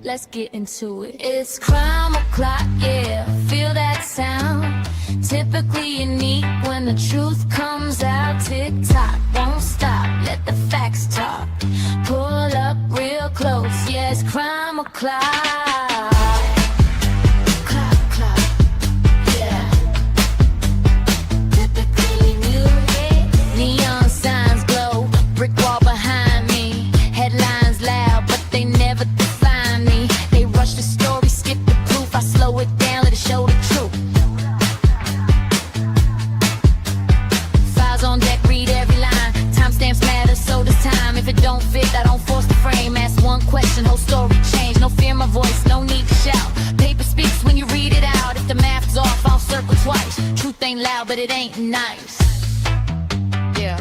Let's get into it. It's crime o'clock, yeah, feel that sound. Typically unique when the truth comes out. Tick-tock, won't stop, let the facts talk. Pull up real close, yeah, it's crime o'clock. Clock, clock, yeah. Typically new, yeah. Neon signs glow, brick wall behind me. Headlines loud, but they never define me. They rush the story, skip the proof. I slow it down, let it show the truth. Files on deck, read every line. Timestamps matter, so does time. If it don't fit, I don't force the frame. Ask one question, whole story change. No fear my voice, no need to shout. Paper speaks when you read it out. If the math's off, I'll circle twice. Truth ain't loud, but it ain't nice. Yeah.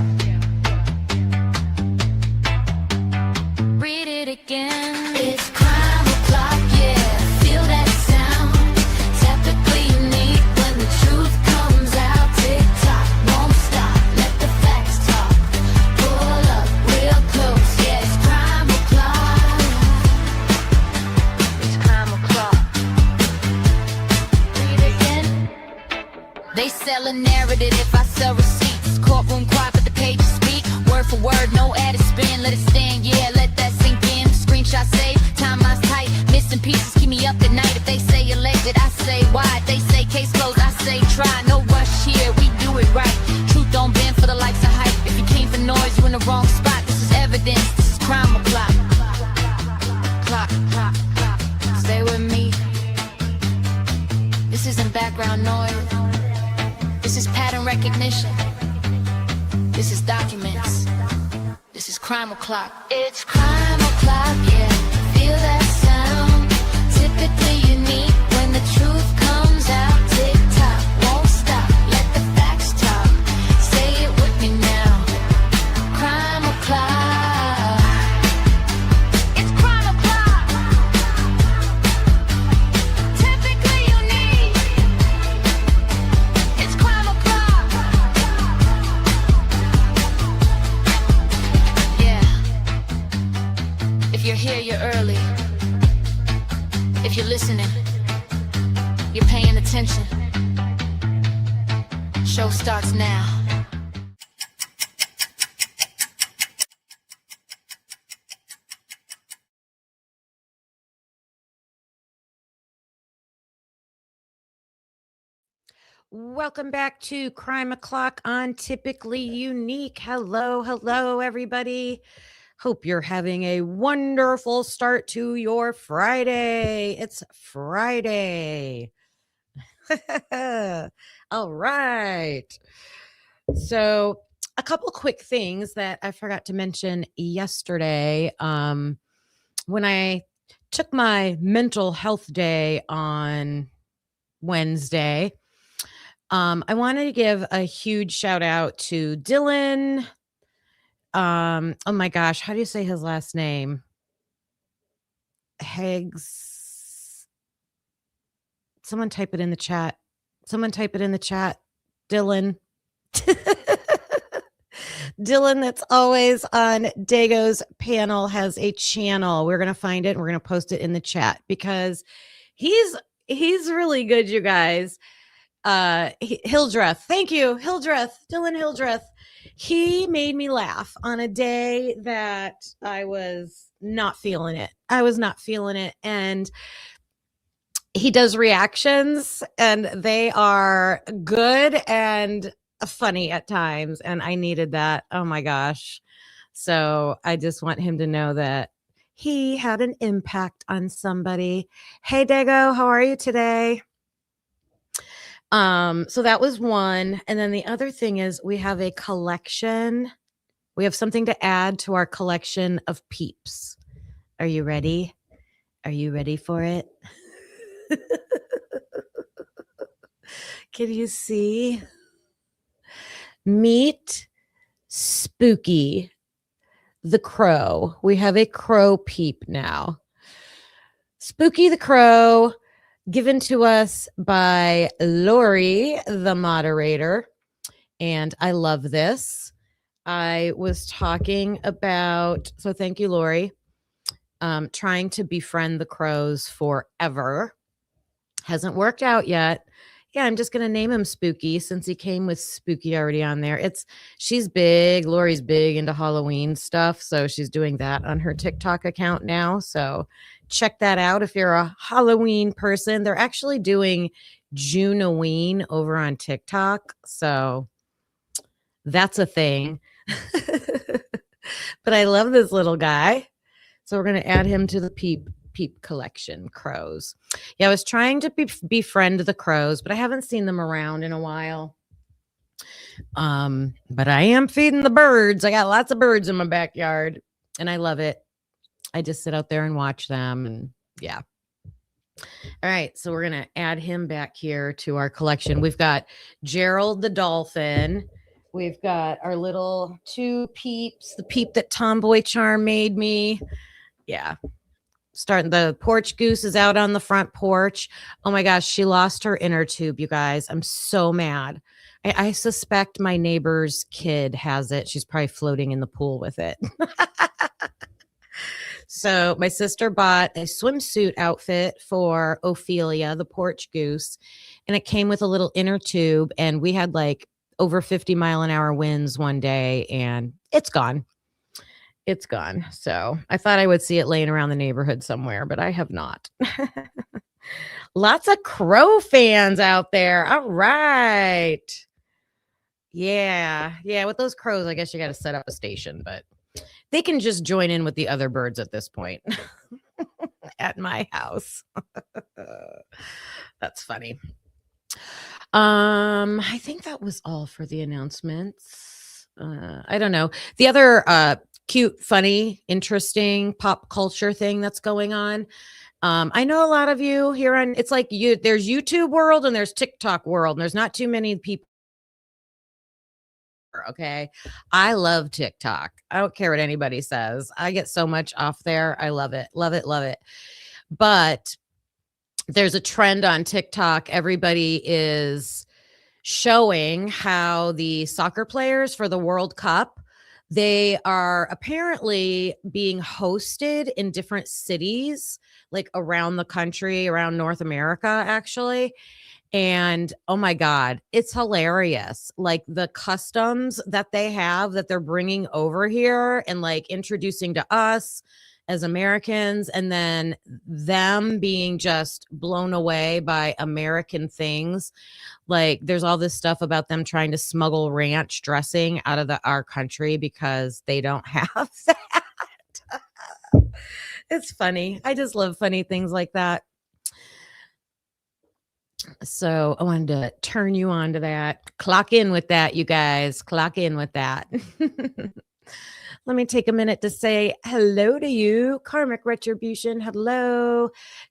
Read it again. It's crime o'clock, yeah. Feel that sound. Typically unique when the truth comes out. Tick tock, won't stop. Let the facts talk. Pull up real close, yeah. It's crime o'clock. It's crime o'clock. Read it again. They sell a narrative if I sell receipts. Courtroom quiet, but the pages speak. Word for word, no added spin. Let it stand, yeah. Let that sink in. Screenshot save, timeline's tight. Missing pieces keep me up at night. If they say elected, I say why. If they say case closed, I say try. No rush here, we do it right. Truth don't bend for the likes of hype. If you came for noise, you in the wrong spot. This is evidence, this is crime o'clock. Clock, clock, clock. Stay with me. This isn't background noise. This is pattern recognition. This is documents. This is crime o'clock. It's crime o'clock, yeah. Feel that sound. Typically unique when the truth comes out. Tick tock, won't stop. Let the facts talk. Say it with me now. Crime o'clock. It's crime o'clock. Typically unique. It's crime o'clock. Yeah. If you're here, you're early. If you're listening, you're paying attention. Show starts now. Welcome back to Crime O'Clock on Typically Unique. Hello, hello, everybody. Hope you're having a wonderful start to your Friday. It's Friday. All right. So, a couple quick things that I forgot to mention yesterday. When I took my mental health day on Wednesday, I wanted to give a huge shout out to Dylan. Oh my gosh, how do you say his last name? Higgs. Someone type it in the chat. Dylan. Dylan, that's always on Dago's panel, has a channel. We're going to find it and we're going to post it in the chat because he's really good, you guys. Hildreth. Thank you, Hildreth. Dylan Hildreth. He made me laugh on a day that I was not feeling it. And he does reactions and they are good and funny at times. And I needed that. Oh my gosh. So I just want him to know that he had an impact on somebody. Hey, Dago, how are you today? So that was one. And then the other thing is we have a collection. We have something to add to our collection of peeps. Are you ready? Are you ready for it? Can you see? Meet Spooky the Crow. We have a crow peep now. Spooky the Crow, given to us by Lori, the moderator. And I love this. I was talking about, so thank you, Lori. trying to befriend the crows forever. Hasn't worked out yet. Yeah, I'm just going to name him Spooky since he came with Spooky already on there. She's big. Lori's big into Halloween stuff. So she's doing that on her TikTok account now. So check that out if you're a Halloween person. They're actually doing Juneween over on TikTok. So that's a thing. But I love this little guy. So we're going to add him to the peep collection, crows. Yeah, I was trying to befriend the crows, but I haven't seen them around in a while. But I am feeding the birds. I got lots of birds in my backyard and I love it. I just sit out there and watch them and yeah. All right, so we're going to add him back here to our collection. We've got Gerald the dolphin. We've got our little two peeps, the peep that Tomboy Charm made me. Yeah. Starting the porch goose is out on the front porch. Oh my gosh, she lost her inner tube, you guys. I'm so mad. I suspect my neighbor's kid has it. She's probably floating in the pool with it. So my sister bought a swimsuit outfit for Ophelia, the porch goose, and it came with a little inner tube. And we had like over 50-mile-an-hour winds one day, and it's gone. It's gone. So I thought I would see it laying around the neighborhood somewhere, but I have not. Lots of crow fans out there. All right. Yeah. Yeah. With those crows, I guess you got to set up a station, but they can just join in with the other birds at this point at my house. That's funny. I think that was all for the announcements. I don't know. The other, cute, funny, interesting pop culture thing that's going on. I know a lot of you here on, it's like there's YouTube world and there's TikTok world, and there's not too many people. Okay. I love TikTok. I don't care what anybody says. I get so much off there. I love it. Love it. Love it. But there's a trend on TikTok. Everybody is showing how the soccer players for the World Cup, they are apparently being hosted in different cities, like around the country, around North America, actually. And oh my God, it's hilarious. Like the customs that they have that they're bringing over here and like introducing to us as Americans, and then them being just blown away by American things. Like there's all this stuff about them trying to smuggle ranch dressing out of our country because they don't have that. It's funny. I just love funny things like that. So I wanted to turn you on to that. Clock in with that, you guys. Clock in with that. Let me take a minute to say hello to you. Karmic Retribution, hello.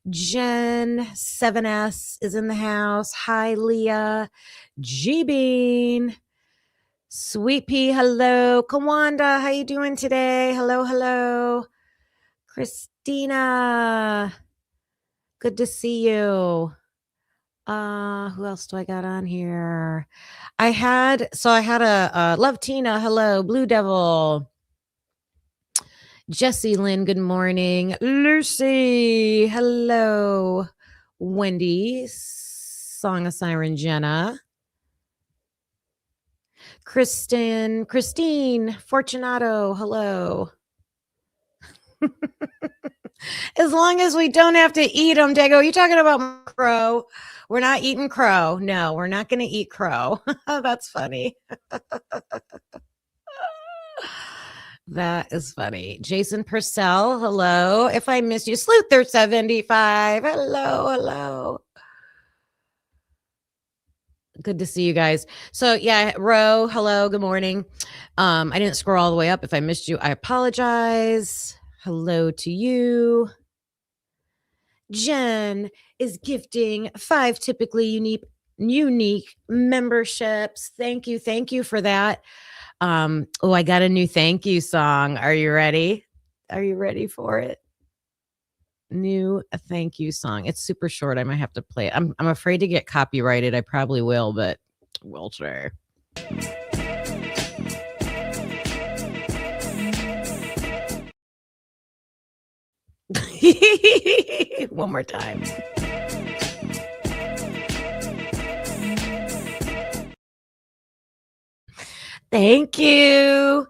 Jen 7S is in the house. Hi, Leah. G-Bean. Sweet Pea, hello. Kawanda, how you doing today? Hello, hello. Christina, good to see you. Who else do I got on here? I had a Love Tina, hello. Blue Devil. Jessie Lynn, good morning. Lucy, hello. Wendy, Song of Siren Jenna. Christine, Fortunato, hello. As long as we don't have to eat them, Dago. You talking about crow? We're not eating crow. No, we're not going to eat crow. That's funny. That is funny. Jason Purcell, hello. If I missed you, Sleuther 75. Hello. Good to see you guys. So yeah, Ro, hello, good morning. I didn't scroll all the way up. If I missed you, I apologize. Hello to you. Jen is gifting 5 typically unique memberships. Thank you for that. I got a new thank you song. Are you ready? Are you ready for it? New thank you song. It's super short. I might have to play it. I'm afraid to get copyrighted. I probably will, but we'll try. One more time. Thank you.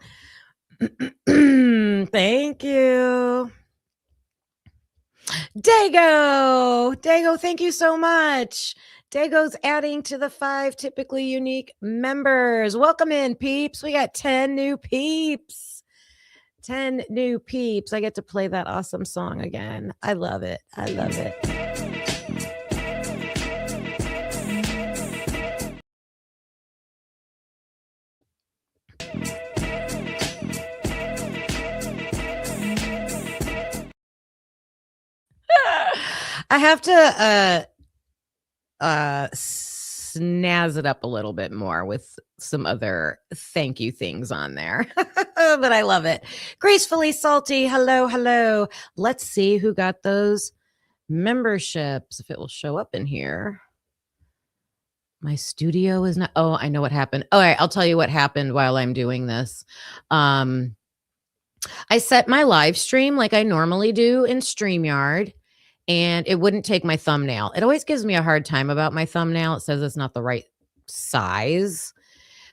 Thank you. Dago, thank you so much. Dago's adding to the 5 typically unique members. Welcome in, peeps. We got 10 new peeps. 10 new peeps. I get to play that awesome song again. I love it. I love it. I have to snazz it up a little bit more with some other thank you things on there. But I love it. Gracefully Salty. Hello. Let's see who got those memberships. If it will show up in here. My studio is not. Oh, I know what happened. All right, I'll tell you what happened while I'm doing this. I set my live stream like I normally do in StreamYard, and it wouldn't take my thumbnail. It always gives me a hard time about my thumbnail. It says it's not the right size.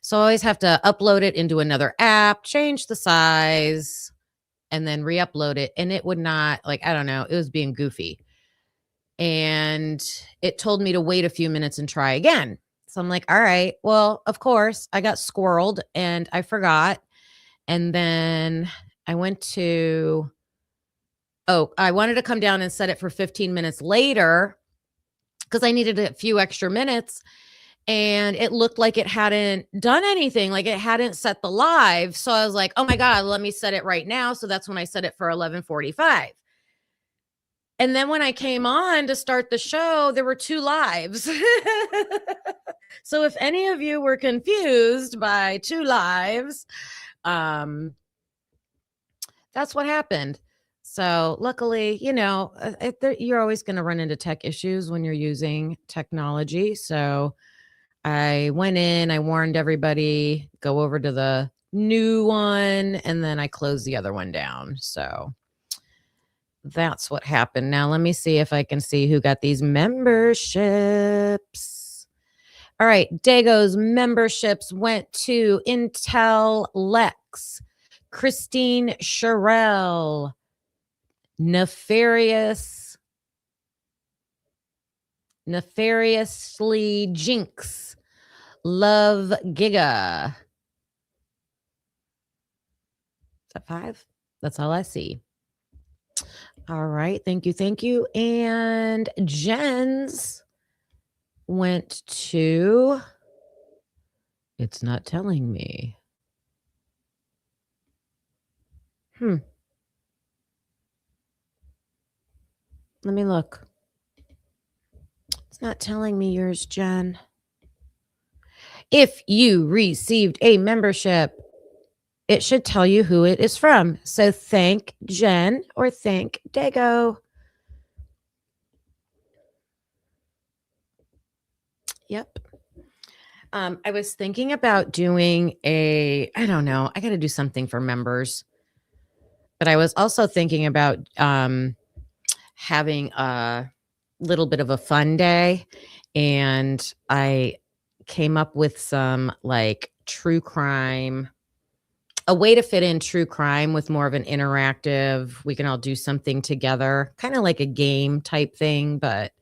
So I always have to upload it into another app, change the size, and then re-upload it. And it would not, like, I don't know, it was being goofy. And it told me to wait a few minutes and try again. So I'm like, all right, well, of course, I got squirreled and I forgot. And then I went to, I wanted to come down and set it for 15 minutes later because I needed a few extra minutes. And it looked like it hadn't done anything, like it hadn't set the live. So I was like, oh my God, let me set it right now. So that's when I set it for 11:45. And then when I came on to start the show, there were 2 lives. So if any of you were confused by 2 lives, that's what happened. So luckily, you're always going to run into tech issues when you're using technology. So I went in, I warned everybody, go over to the new one, and then I closed the other one down. So that's what happened. Now let me see if I can see who got these memberships. All right, Dago's memberships went to Intel Lex, Christine Sherrill, Nefariously Jinx, Love Giga. Is that 5? That's all I see. All right. Thank you. And Jen's went to, it's not telling me. Let me look. It's not telling me yours, Jen. If you received a membership, it should tell you who it is from. So thank Jen or thank Dago. Yep. I was thinking about doing I don't know, I got to do something for members. But I was also thinking about having a little bit of a fun day. And I came up with some like true crime, a way to fit in true crime with more of an interactive, we can all do something together, kind of like a game type thing. But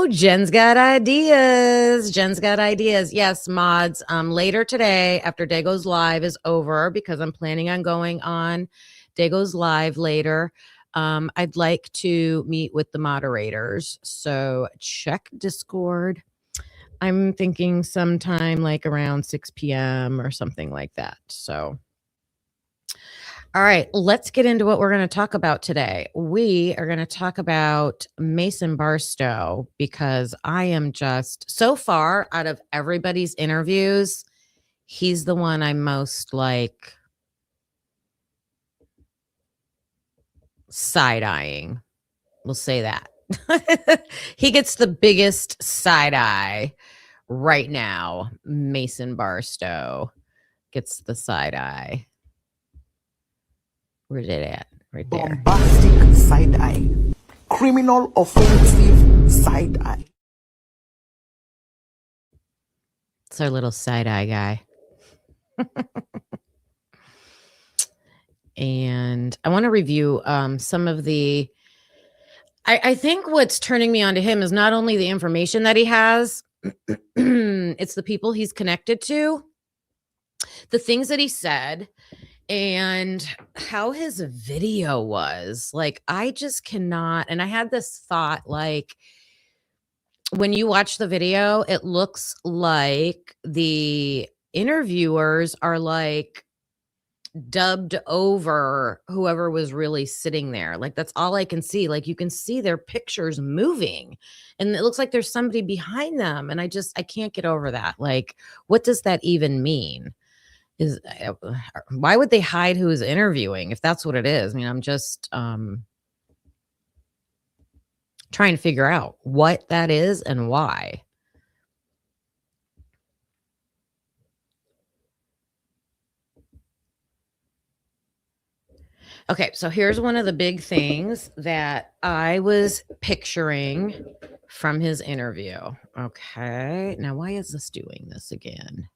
Jen's got ideas. Yes, mods. Later today, after Dago's live is over, because I'm planning on going on Dago's live later, I'd like to meet with the moderators. So check Discord. I'm thinking sometime like around 6 p.m. or something like that. So, all right, let's get into what we're going to talk about today. We are going to talk about Mason Barstow, because I am just, so far out of everybody's interviews, he's the one I'm most like side-eyeing. We'll say that. He gets the biggest side eye right now. Mason Barstow gets the side eye. Where's it at? right there. Bombastic side eye. Criminal offensive side eye. It's our little side eye guy. And I want to review some of the. I think what's turning me on to him is not only the information that he has, it's the people he's connected to, the things that he said, and how his video was. Like, I just cannot. And I had this thought, like, when you watch the video, it looks like the interviewers are like dubbed over whoever was really sitting there. Like, that's all I can see. Like, you can see their pictures moving and it looks like there's somebody behind them. And I can't get over that. Like, what does that even mean? Why would they hide who is interviewing if that's what it is? I mean, I'm just trying to figure out what that is and why. Okay, so here's one of the big things that I was picturing from his interview. Okay, now why is this doing this again?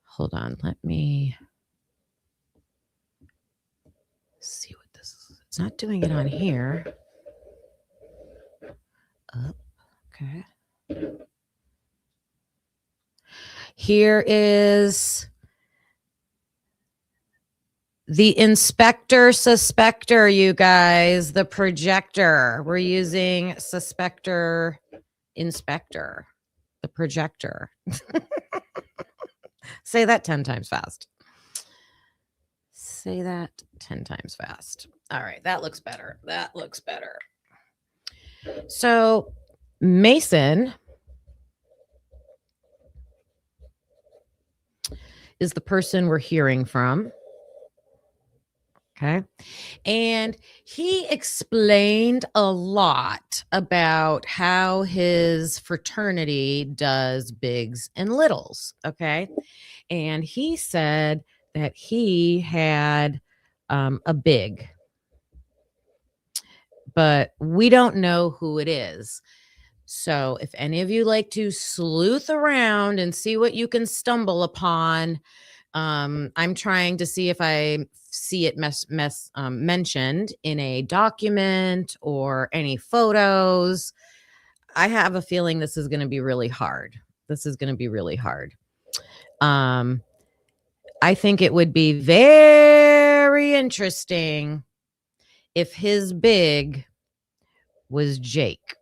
Hold on, let me see what this is. It's not doing it on here. Up, okay. Here is the inspector suspector, you guys, the projector. We're using suspector inspector, the projector. Say that 10 times fast. Say that 10 times fast. All right, that looks better. That looks better. So Mason is the person we're hearing from. Okay. And he explained a lot about how his fraternity does bigs and littles. Okay. And he said that he had a big, but we don't know who it is. So if any of you like to sleuth around and see what you can stumble upon, I'm trying to see if I see it mentioned in a document or any photos. I have a feeling this is going to be really hard. This is going to be really hard. I think it would be very interesting if his big was Jake.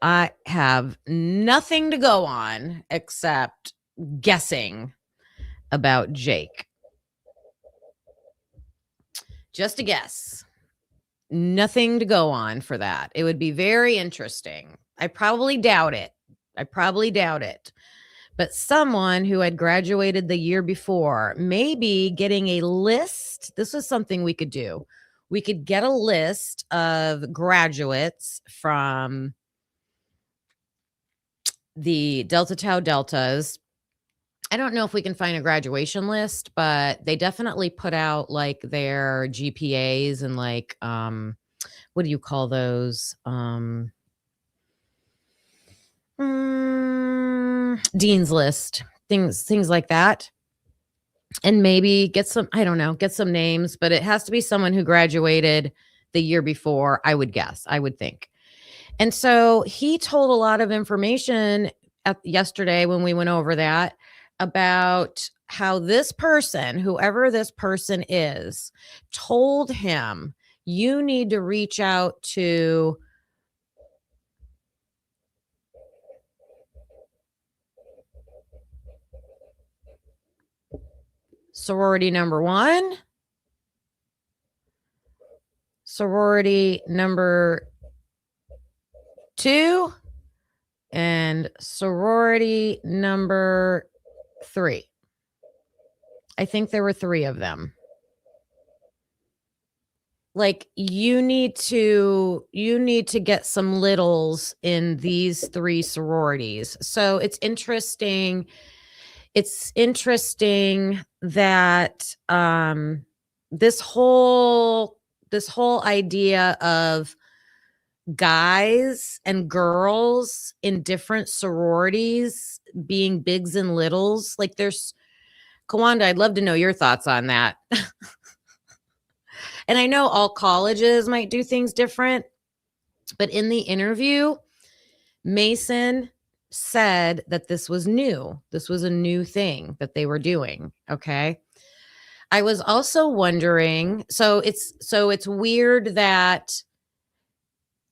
I have nothing to go on except guessing about Jake. Just a guess. Nothing to go on for that. It would be very interesting. I probably doubt it. But someone who had graduated the year before, maybe getting a list. This is something we could do. We could get a list of graduates from the Delta Tau Deltas. I don't know if we can find a graduation list, but they definitely put out like their GPAs and like, what do you call those? Dean's list, things like that. And maybe get some names, but it has to be someone who graduated the year before, I would think. And so he told a lot of information yesterday when we went over that about how this person, whoever this person is, told him, you need to reach out to sorority number 1, sorority number 2, and sorority number 3. I think there were 3 of them. Like, you need to get some littles in these 3 sororities. So it's interesting that this whole idea of guys and girls in different sororities being bigs and littles, like there's Kawanda, I'd love to know your thoughts on that. And I know all colleges might do things different, but in the interview, Mason said that this was new. This was a new thing that they were doing. Okay. I was also wondering, so it's weird that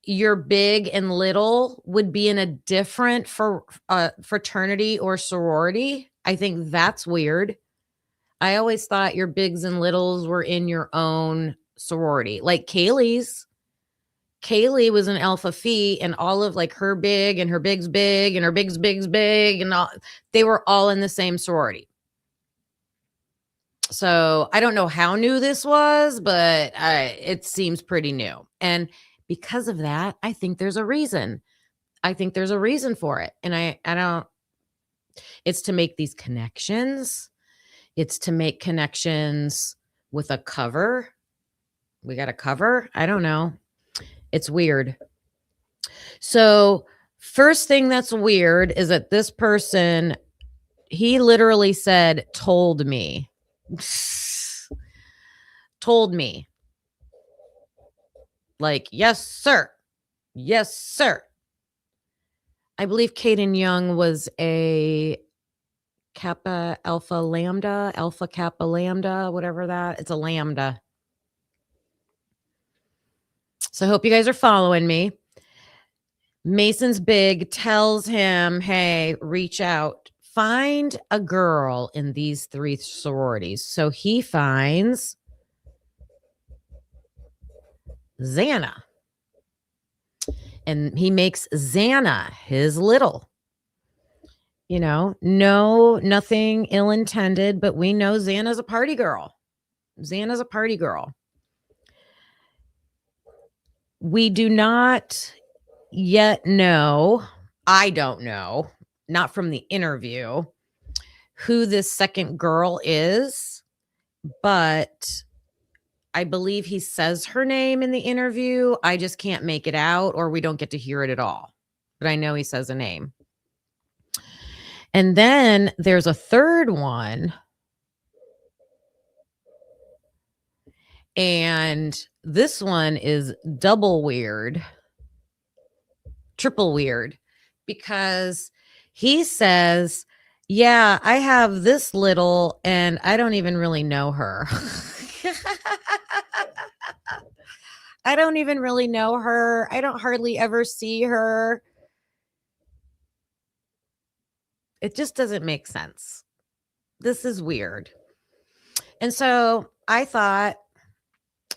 your big and little would be in a different fraternity or sorority. I think that's weird. I always thought your bigs and littles were in your own sorority. Like Kaylee was an Alpha Phi, and all of like her big and her big's big and her big's big and all, they were all in the same sorority. So I don't know how new this was, but it seems pretty new. And because of that, I think there's a reason. I think there's a reason for it. And I don't, it's to make these connections. It's to make connections with a cover. We got a cover. I don't know. It's weird. So first thing that's weird is that this person, he literally said, told me. Told me. Like, yes, sir. Yes, sir. I believe Caden Young was a Kappa Alpha Lambda, Alpha Kappa Lambda, whatever that. It's a Lambda. So I hope you guys are following me. Mason's big tells him, hey, reach out. Find a girl in these 3 sororities. So he finds Xana. And he makes Xana his little. You know, nothing ill-intended, but we know Xana's a party girl. Xana's a party girl. We do not yet know, I don't know, not from the interview, who this second girl is, but I believe he says her name in the interview. I just can't make it out, or we don't get to hear it at all. But I know he says a name. And then there's a third one. And this one is double weird, triple weird, because he says, yeah, I have this little and I don't even really know her. I don't even really know her. I don't hardly ever see her. It just doesn't make sense. This is weird. And so I thought,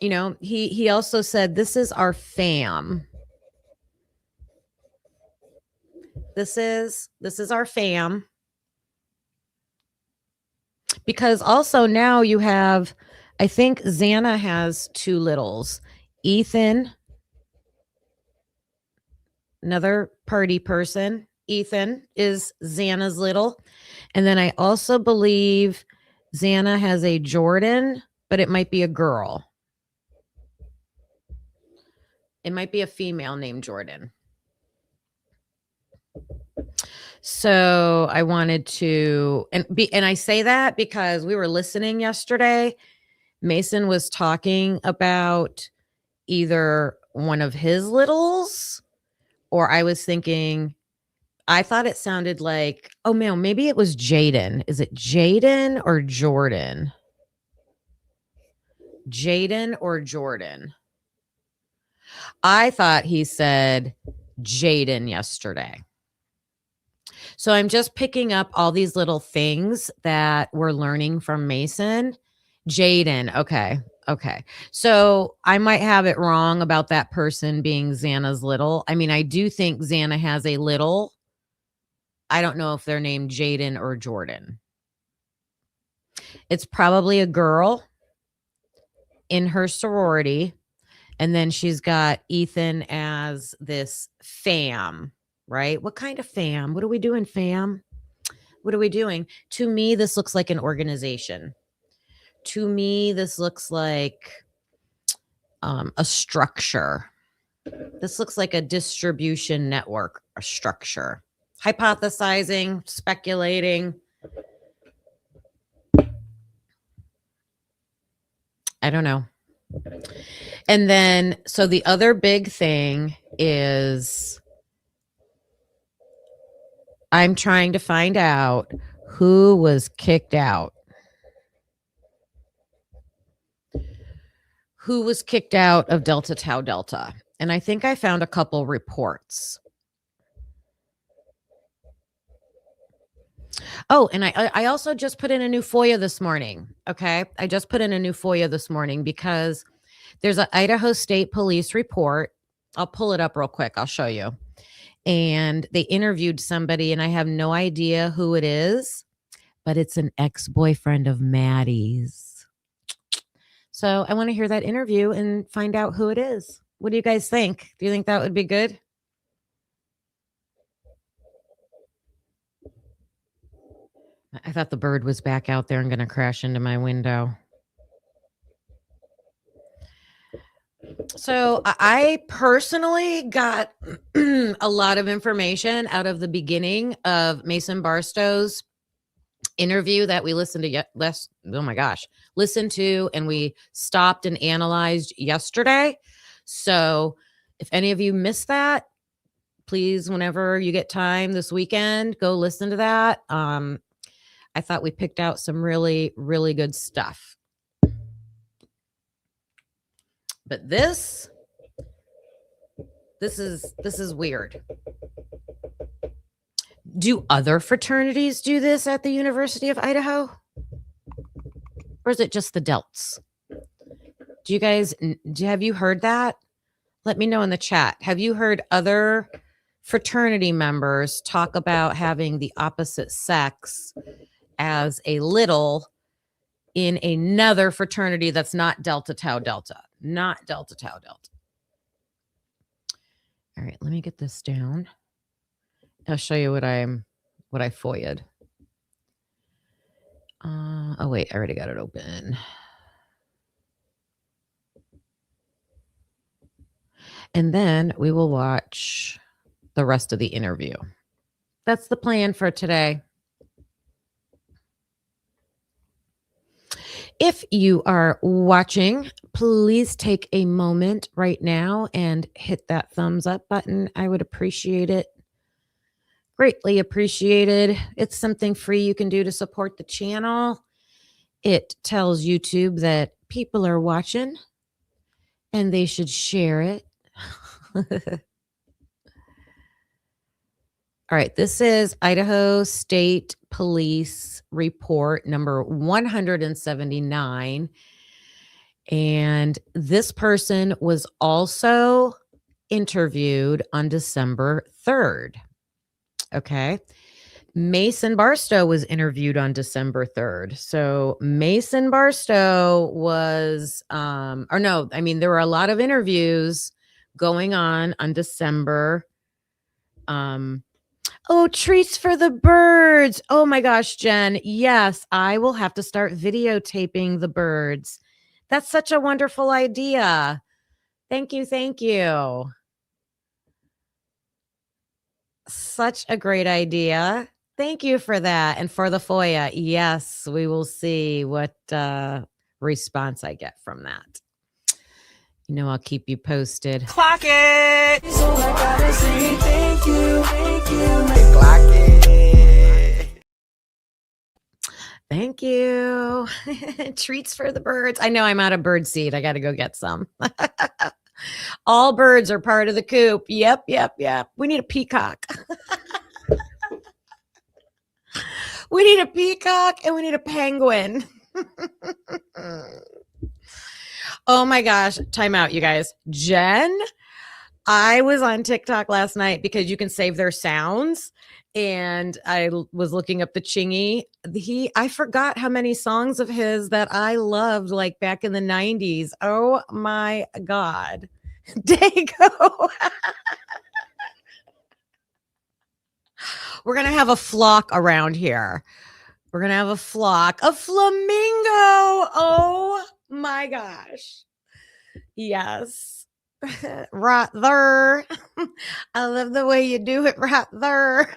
you know, he also said, this is our fam. This is our fam. Because also now you have, I think Xana has 2 littles. Ethan, another party person. Ethan is Xana's little. And then I also believe Xana has a Jordan, but it might be a girl. It might be a female named Jordan. So I wanted to, and I say that because we were listening yesterday. Mason was talking about either one of his littles, or I was thinking, I thought it sounded like, oh man, maybe it was Jaden. Is it Jaden or Jordan? Jaden or Jordan? I thought he said Jaden yesterday. So I'm just picking up all these little things that we're learning from Mason. Jaden. Okay. So I might have it wrong about that person being Xana's little. I mean, I do think Xana has a little. I don't know if they're named Jaden or Jordan. It's probably a girl in her sorority. And then she's got Ethan as this fam, right? What kind of fam? What are we doing, fam? What are we doing? To me, this looks like an organization. To me, this looks like a structure. This looks like a distribution network, a structure. Hypothesizing, speculating. I don't know. And then, so the other big thing is I'm trying to find out who was kicked out. Who was kicked out of Delta Tau Delta? And I think I found a couple reports. Oh, and I also just put in a new FOIA this morning. Okay. I just put in a new FOIA this morning because there's an Idaho State Police report. I'll pull it up real quick. I'll show you. And they interviewed somebody, and I have no idea who it is, but it's an ex-boyfriend of Maddie's. So I want to hear that interview and find out who it is. What do you guys think? Do you think that would be good? I thought the bird was back out there and going to crash into my window. So I personally got a lot of information out of the beginning of Mason Barstow's interview that we listened to listened to, and we stopped and analyzed yesterday. So if any of you missed that, please, whenever you get time this weekend, go listen to that. I thought we picked out some really, really good stuff. But this is weird. Do other fraternities do this at the University of Idaho? Or is it just the Delts? Have you heard that? Let me know in the chat. Have you heard other fraternity members talk about having the opposite sex as a little in another fraternity that's not Delta Tau Delta? Not Delta Tau Delta. All right, let me get this down. I'll show you what I FOIA'd. Oh wait, I already got it open. And then we will watch the rest of the interview. That's the plan for today. If you are watching, please take a moment right now and hit that thumbs up button. I would appreciate it. Greatly appreciated. It's something free you can do to support the channel. It tells YouTube that people are watching and they should share it. All right, this is Idaho State Police report number 179. And this person was also interviewed on December 3rd. Okay. Mason Barstow was interviewed on December 3rd. So Mason Barstow was, there were a lot of interviews going on December. Oh, treats for the birds. Oh my gosh, Jen. Yes, I will have to start videotaping the birds. That's such a wonderful idea. Thank you. Thank you. Such a great idea. Thank you for that. And for the FOIA, yes, we will see what response I get from that. You know, I'll keep you posted. Clock it. So I gotta say thank you. Clock it. Thank you. Treats for the birds. I know I'm out of bird seed. I got to go get some. All birds are part of the coop. Yep. We need a peacock. We need a peacock and we need a penguin. Oh my gosh. Time out, you guys. Jen, I was on TikTok last night because you can save their sounds. And I was looking up the Chingy. I forgot how many songs of his that I loved, like back in the 90s. Oh my God. Dago. We're going to have a flock around here. We're going to have a flock of flamingo. Oh my gosh. Yes. Right there. I love the way you do it right there.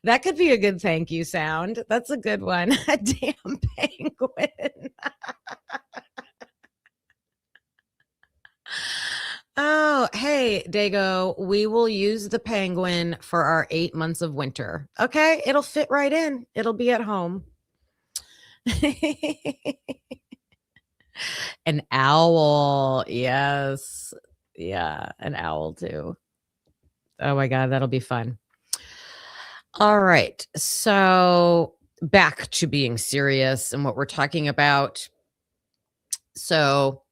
That could be a good thank you sound. That's a good one. A damn penguin. Oh, hey, Dago, we will use the penguin for our 8 months of winter. Okay, it'll fit right in. It'll be at home. An owl. Yes. Yeah, an owl too. Oh my God, that'll be fun. All right. So back to being serious and what we're talking about. So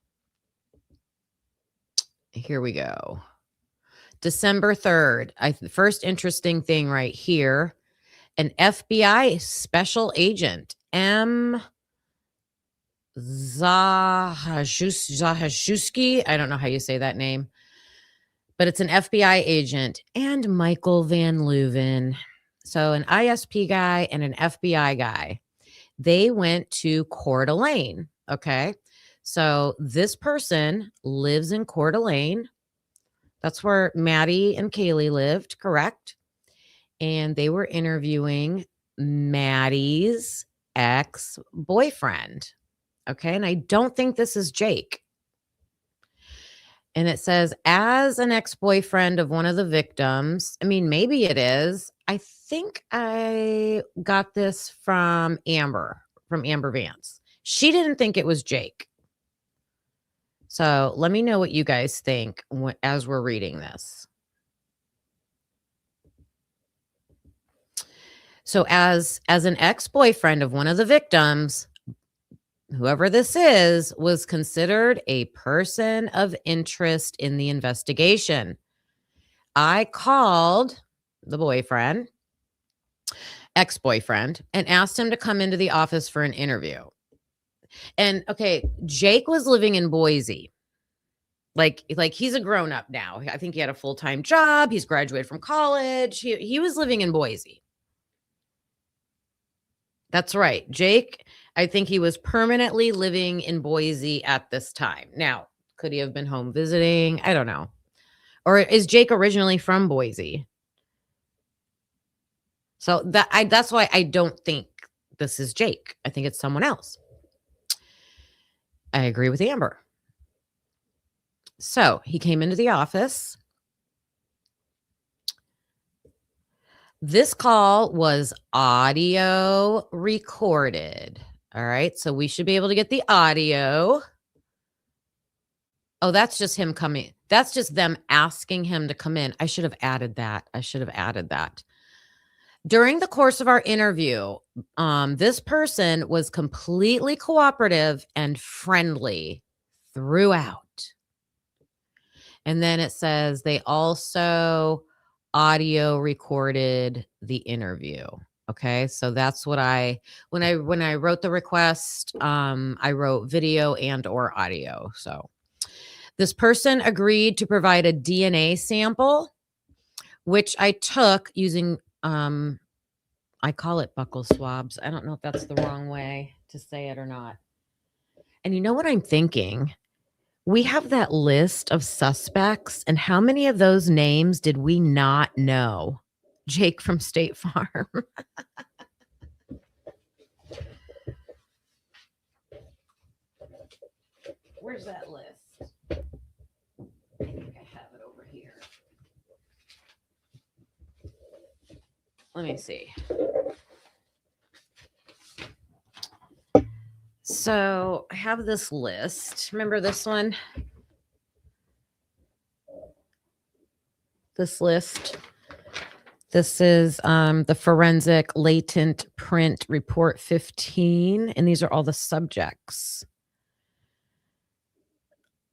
here we go. December 3rd. First interesting thing right here. An FBI special agent, M. Zahajewski. I don't know how you say that name, but it's an FBI agent, and Michael Van Leuven. So an ISP guy and an FBI guy. They went to Coeur d'Alene. Okay. So this person lives in Coeur d'Alene. That's where Maddie and Kaylee lived, correct? And they were interviewing Maddie's ex-boyfriend. Okay. And I don't think this is Jake. And it says, as an ex-boyfriend of one of the victims, I mean, maybe it is. I think I got this from Amber Vance. She didn't think it was Jake. So let me know what you guys think as we're reading this. So as an ex-boyfriend of one of the victims, whoever this is, was considered a person of interest in the investigation. I called the boyfriend, ex-boyfriend, and asked him to come into the office for an interview. And okay, Jake was living in Boise. Like he's a grown-up now. I think he had a full-time job. He's graduated from college. He was living in Boise. That's right. Jake, I think he was permanently living in Boise at this time. Now, could he have been home visiting? I don't know. Or is Jake originally from Boise? So that's why I don't think this is Jake. I think it's someone else. I agree with Amber. So he came into the office. This call was audio recorded. All right. So we should be able to get the audio. Oh, that's just him coming. That's just them asking him to come in. I should have added that. During the course of our interview, this person was completely cooperative and friendly throughout. And then it says they also audio recorded the interview. Okay. So that's what when I wrote the request, I wrote video and or audio. So this person agreed to provide a DNA sample, which I took using, I call it buccal swabs. I don't know if that's the wrong way to say it or not. And you know what I'm thinking? We have that list of suspects, and how many of those names did we not know? Jake from State Farm. Where's that list? I think I have it over here. Let me see. So I have this list. Remember this one? This list. This is the forensic latent print report 15. And these are all the subjects.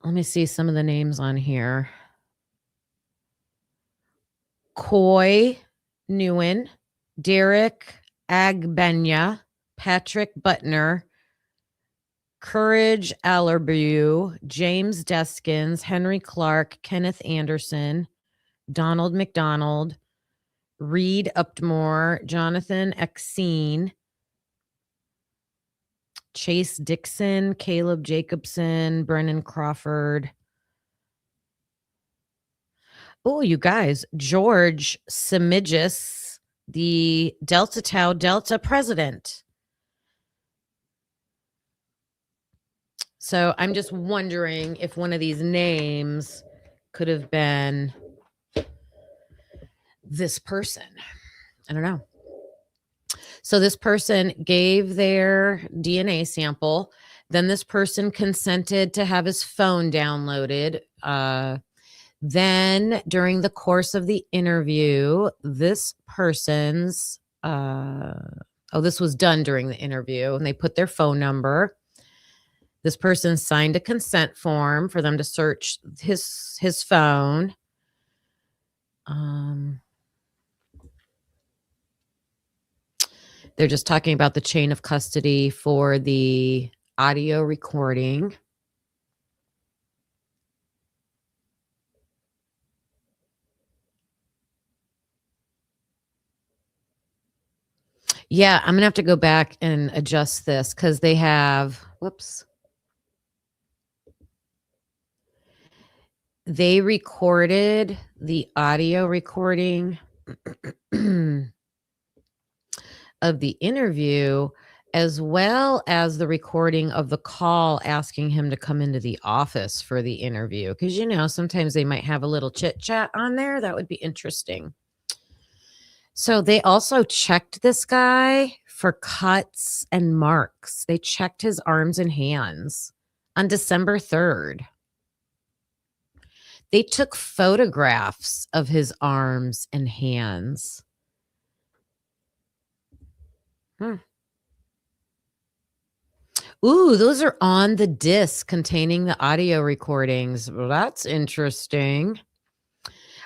Let me see some of the names on here. Coy Newen, Derek Agbenya, Patrick Butner, Courage Allerbew, James Deskins, Henry Clark, Kenneth Anderson, Donald McDonald, Reed Upmore, Jonathan Exene, Chase Dixon, Caleb Jacobson, Brennan Crawford. Oh, you guys, George Semigis, the Delta Tau Delta president. So I'm just wondering if one of these names could have been this person. I don't know. So this person gave their DNA sample. Then this person consented to have his phone downloaded. Then during the course of the interview, this person's, this was done during the interview, and they put their phone number. This person signed a consent form for them to search his phone. They're just talking about the chain of custody for the audio recording. Yeah, I'm going to have to go back and adjust this because they have, they recorded the audio recording of the interview, as well as the recording of the call asking him to come into the office for the interview. Because, sometimes they might have a little chit chat on there. That would be interesting. So they also checked this guy for cuts and marks. They checked his arms and hands on December 3rd. They took photographs of his arms and hands. Ooh, those are on the disc containing the audio recordings. Well, that's interesting.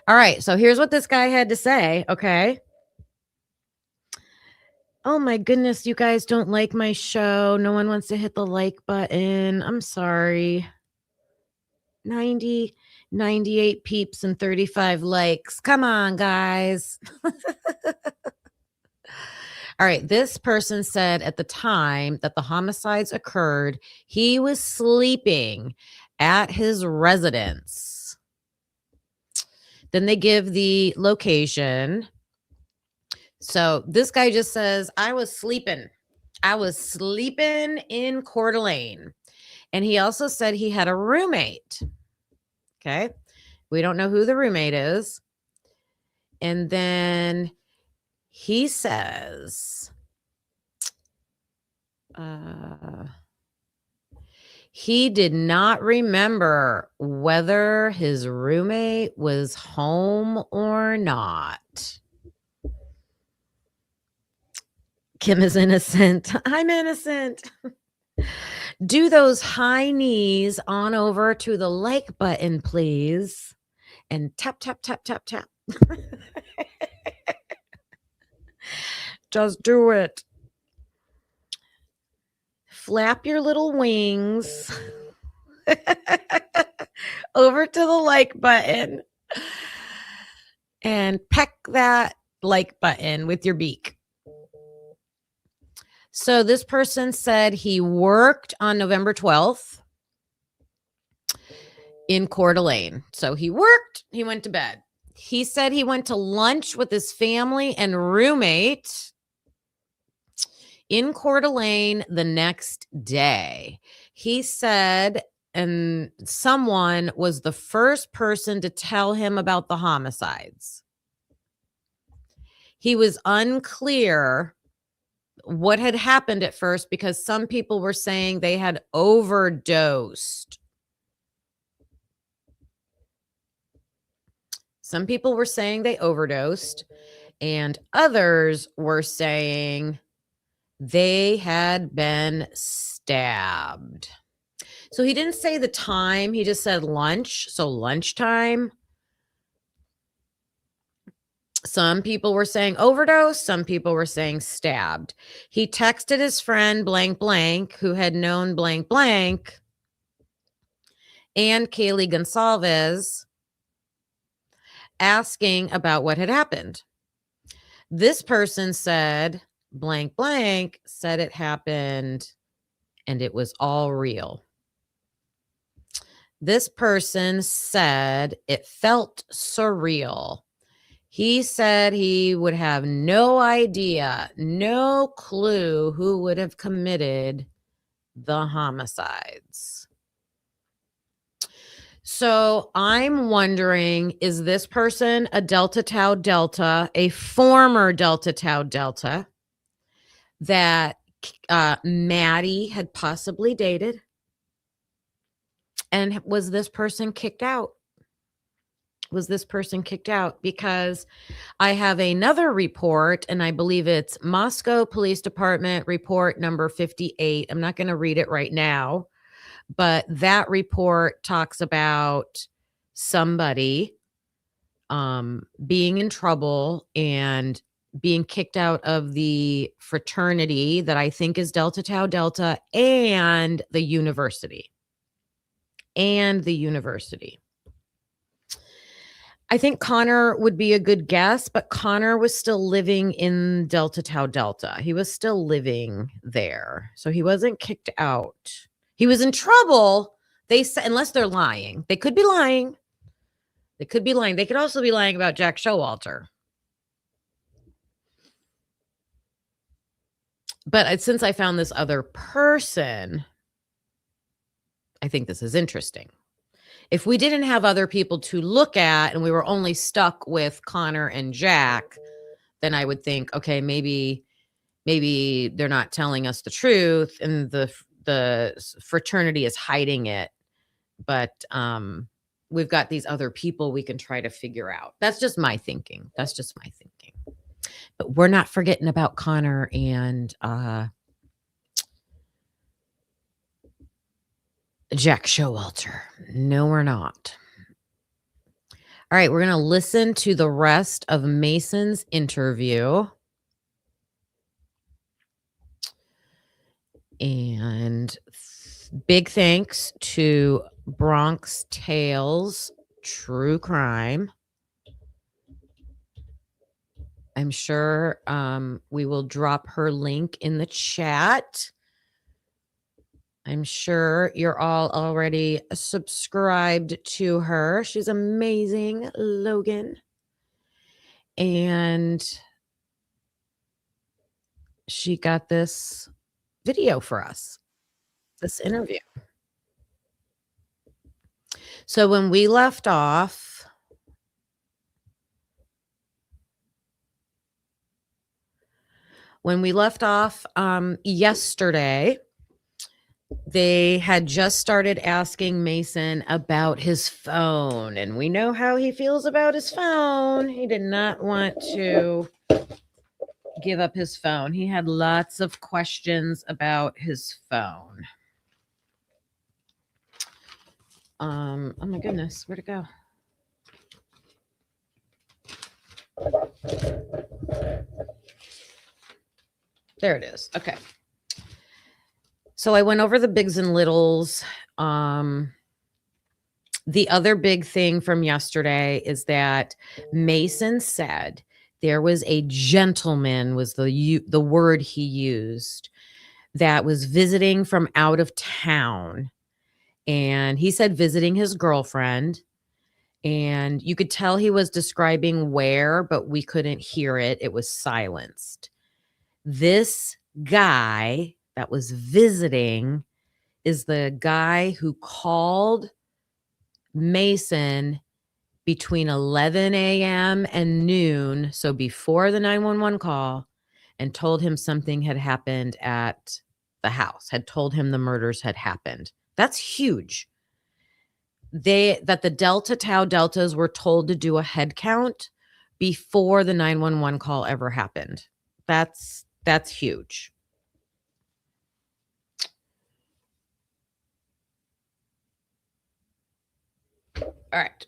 All right, so here's what this guy had to say, okay? Oh my goodness, you guys don't like my show. No one wants to hit the like button. I'm sorry. 98 peeps and 35 likes. Come on, guys. All right, this person said at the time that the homicides occurred, he was sleeping at his residence. Then they give the location. So this guy just says, I was sleeping in Coeur d'Alene. And he also said he had a roommate. Okay. We don't know who the roommate is. And then he says, he did not remember whether his roommate was home or not. Kim is innocent. I'm innocent. Do those high knees on over to the like button, please. And tap, tap, tap, tap, tap. Just do it. Flap your little wings over to the like button and peck that like button with your beak. So this person said he worked on November 12th in Coeur d'Alene. So he worked, he went to bed. He said he went to lunch with his family and roommate in Coeur d'Alene the next day. He said, and someone was the first person to tell him about the homicides. He was unclear what had happened at first because some people were saying they had overdosed. Some people were saying they overdosed, and others were saying they had been stabbed. So he didn't say the time. He just said lunch. So lunchtime. Some people were saying overdose. Some people were saying stabbed. He texted his friend blank blank, who had known blank blank, and Kaylee Gonsalves, asking about what had happened. This person said blank blank said it happened and it was all real. This person said it felt surreal. He said he would have no idea, no clue who would have committed the homicides. So I'm wondering, is this person a Delta Tau Delta, a former Delta Tau Delta that Maddie had possibly dated? And was this person kicked out? Was this person kicked out? Because I have another report, and I believe it's Moscow Police Department report number 58. I'm not going to read it right now, but that report talks about somebody being in trouble and being kicked out of the fraternity that I think is Delta Tau Delta and the university. I think Connor would be a good guess, but Connor was still living in Delta Tau Delta. He was still living there. So he wasn't kicked out. He was in trouble. They said, unless they're lying. They could be lying. They could be lying. They could also be lying about Jack Showalter. But since I found this other person, I think this is interesting. If we didn't have other people to look at and we were only stuck with Connor and Jack, then I would think, okay, maybe they're not telling us the truth and the fraternity is hiding it. But we've got these other people we can try to figure out. That's just my thinking. But we're not forgetting about Connor and Jack Showalter. No, we're not. All right, we're going to listen to the rest of Mason's interview. And big thanks to Bronx Tales True Crime. I'm sure we will drop her link in the chat. I'm sure you're all already subscribed to her. She's amazing, Logan. And she got this video for us, this interview. So when we left off, yesterday, they had just started asking Mason about his phone, and we know how he feels about his phone. He did not want to give up his phone. He had lots of questions about his phone. Oh my goodness, where'd it go? There it is. Okay. So I went over the bigs and littles. The other big thing from yesterday is that Mason said there was a gentleman, was the word he used, that was visiting from out of town. And he said visiting his girlfriend. And you could tell he was describing where, but we couldn't hear it. It was silenced. This guy that was visiting is the guy who called Mason between 11 a.m. and noon, so before the 911 call, and told him something had happened at the house, had told him the murders had happened. That's huge. That the Delta Tau Deltas were told to do a head count before the 911 call ever happened. That's huge. All right.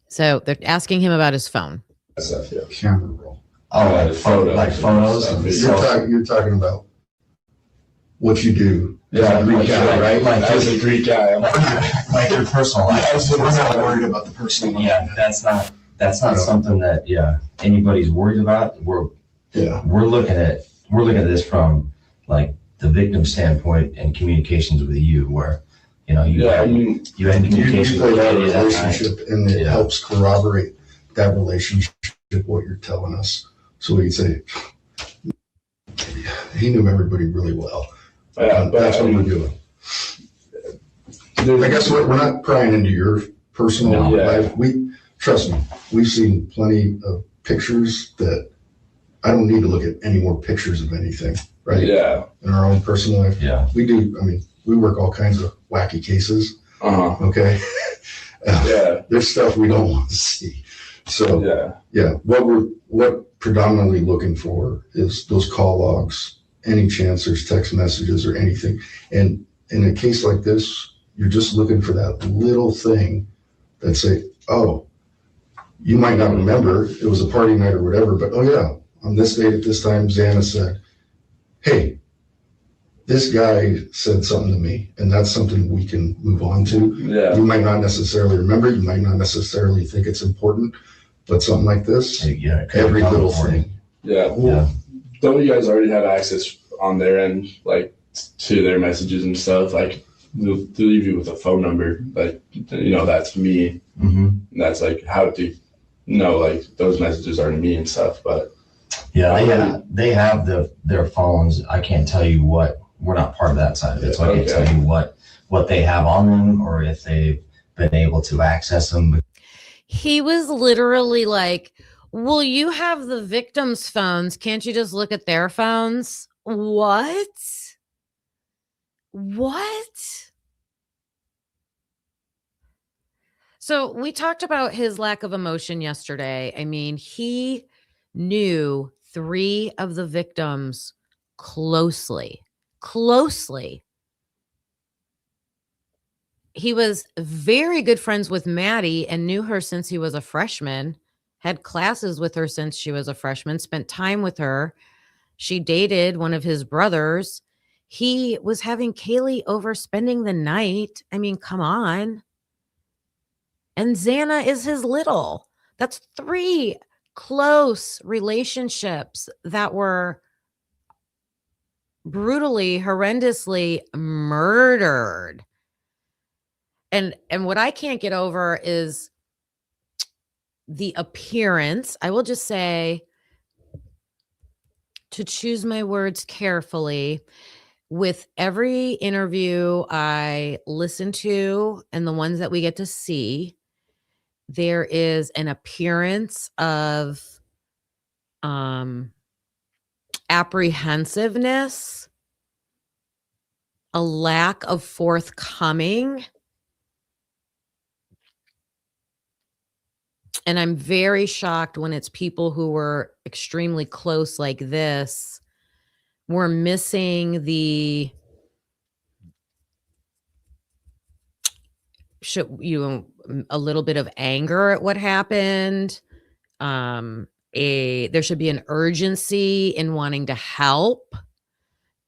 So they're asking him about his phone. Camera roll. Oh, like photos. You're talking about what you do. Yeah, Greek guy, right? Like As a Greek guy. like your personal life. We're not worried about the personal life. Yeah, that's not. that's not You know? something that anybody's worried about. We're looking at this from like the victim standpoint and communications with you, where you had communication you play with that Katie that relationship, and it helps corroborate that relationship, what you're telling us, so we can say he knew everybody really well. That's what we're doing. I guess we're not prying into your personal life. Trust me, we've seen plenty of pictures that I don't need to look at any more pictures of anything, right? Yeah. In our own personal life. Yeah. We do. I mean, we work all kinds of wacky cases. Okay. There's stuff we don't want to see. So what predominantly looking for is those call logs, any chance there's text messages or anything. And in a case like this, you're just looking for that little thing that say, oh, you might not remember, it was a party night or whatever, but oh yeah, on this date at this time, Xana said, hey, this guy said something to me, and that's something we can move on to. Yeah. You might not necessarily remember, you might not necessarily think it's important, but something like this, every little thing. Yeah. Well, don't you guys already have access on their end, like to their messages and stuff? Like they'll leave you with a phone number, like, that's me. Mm-hmm. That's like how to know, like those messages are to me and stuff. But they have their phones. I can't tell you what, we're not part of that side of it, so I can't tell you what they have on them or if they've been able to access them. He was literally like, well, you have the victims' phones. Can't you just look at their phones? What? So we talked about his lack of emotion yesterday. I mean, he knew 3 of the victims closely. He was very good friends with Maddie and knew her since he was a freshman, had classes with her since she was a freshman, spent time with her. She dated one of his brothers. He was having Kaylee over spending the night. I mean, come on. And Xana is his little. That's 3 close relationships that were brutally, horrendously murdered. And what I can't get over is the appearance. I will just say, to choose my words carefully, with every interview I listen to and the ones that we get to see, there is an appearance of apprehensiveness, a lack of forthcoming. And I'm very shocked when it's people who were extremely close like this. We're missing a little bit of anger at what happened. There should be an urgency in wanting to help,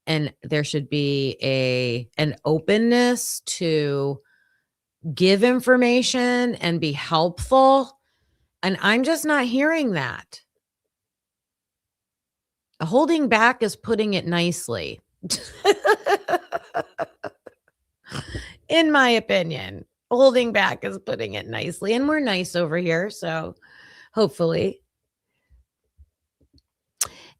and there should be an openness to give information and be helpful. And I'm just not hearing that. Holding back is putting it nicely. In my opinion, holding back is putting it nicely. And we're nice over here, so hopefully.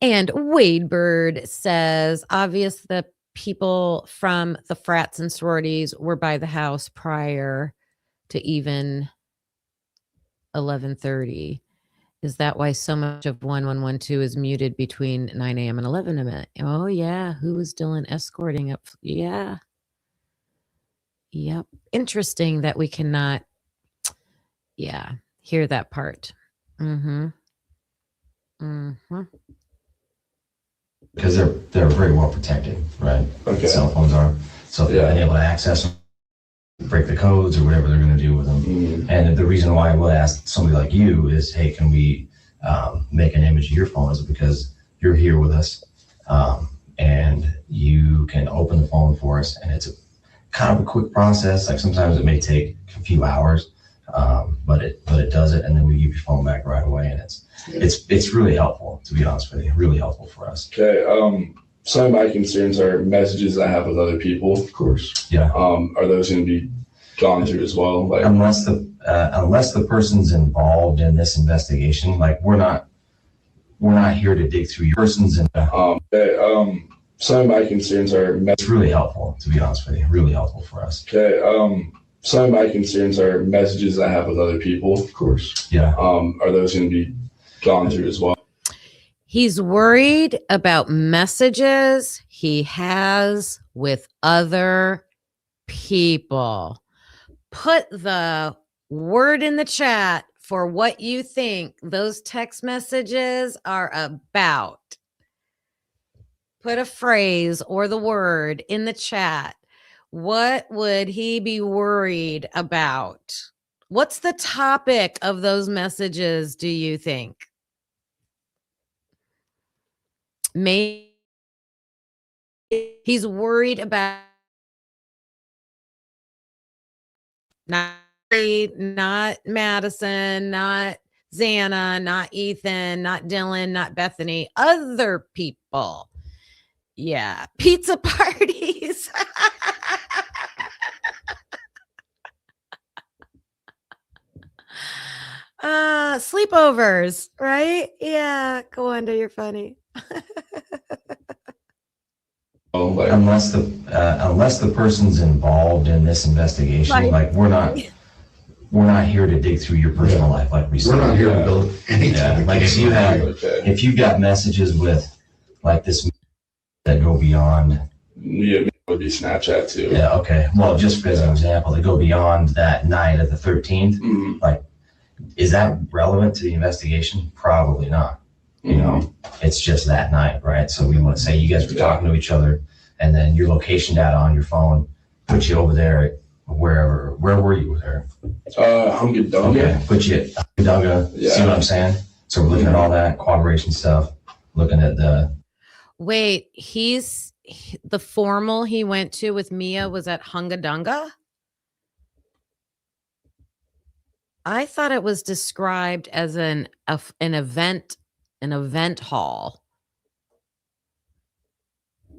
And Wade Bird says, obvious the people from the frats and sororities were by the house prior to even 11:30. Is that why so much of 1112 is muted between 9 a.m. and 11 a.m.? Oh, yeah. Who was Dylan escorting up? Yeah. Yep. Interesting that we cannot, hear that part. Because they're very well protected, right? Okay. Cell phones are. So if they're able to access them, break the codes or whatever they're going to do with them. Mm-hmm. And the reason why I would ask somebody like you is, hey, can we make an image of your phone? Is because you're here with us and you can open the phone for us. And it's kind of a quick process. Like sometimes it may take a few hours. but it does it, and then we give your phone back right away, and it's really helpful, to be honest with you, really helpful for us. Okay. Some of my concerns are messages I have with other people. Of course. Yeah. Are those going to be gone through as well? Like, unless the person's involved in this investigation, like we're not here to dig through your person's. Okay. Some of my concerns are. It's really helpful, to be honest with you, really helpful for us. Okay. Some of my concerns are messages I have with other people. Of course. Yeah. Are those going to be gone through as well? He's worried about messages he has with other people. Put the word in the chat for what you think those text messages are about. Put a phrase or the word in the chat. What would he be worried about? What's the topic of those messages, do you think? Maybe he's worried about not Madison, not Xana, not Ethan, not Dylan, not Bethany, other people. Yeah, pizza parties. Sleepovers, right? Yeah, go on, you're funny. Unless the person's involved in this investigation, like we're not here to dig through your personal life, like we said. We're not here to build anything. Like if you got messages with like this that go beyond. Yeah, it would be Snapchat too. Yeah. Okay. Well, just as an example, they go beyond that night of the 13th. Mm-hmm. Like, is that relevant to the investigation? Probably not. You know, it's just that night, right? So we want to say you guys were talking to each other, and then your location data on your phone put you over there, wherever. Where were you there? Hunga Dunga. Okay, put you at Hunga Dunga. Yeah. See what I'm saying? So we're looking at all that cooperation stuff, looking at the. Wait, the formal he went to with Mia was at Hunga Dunga? I thought it was described as an event hall.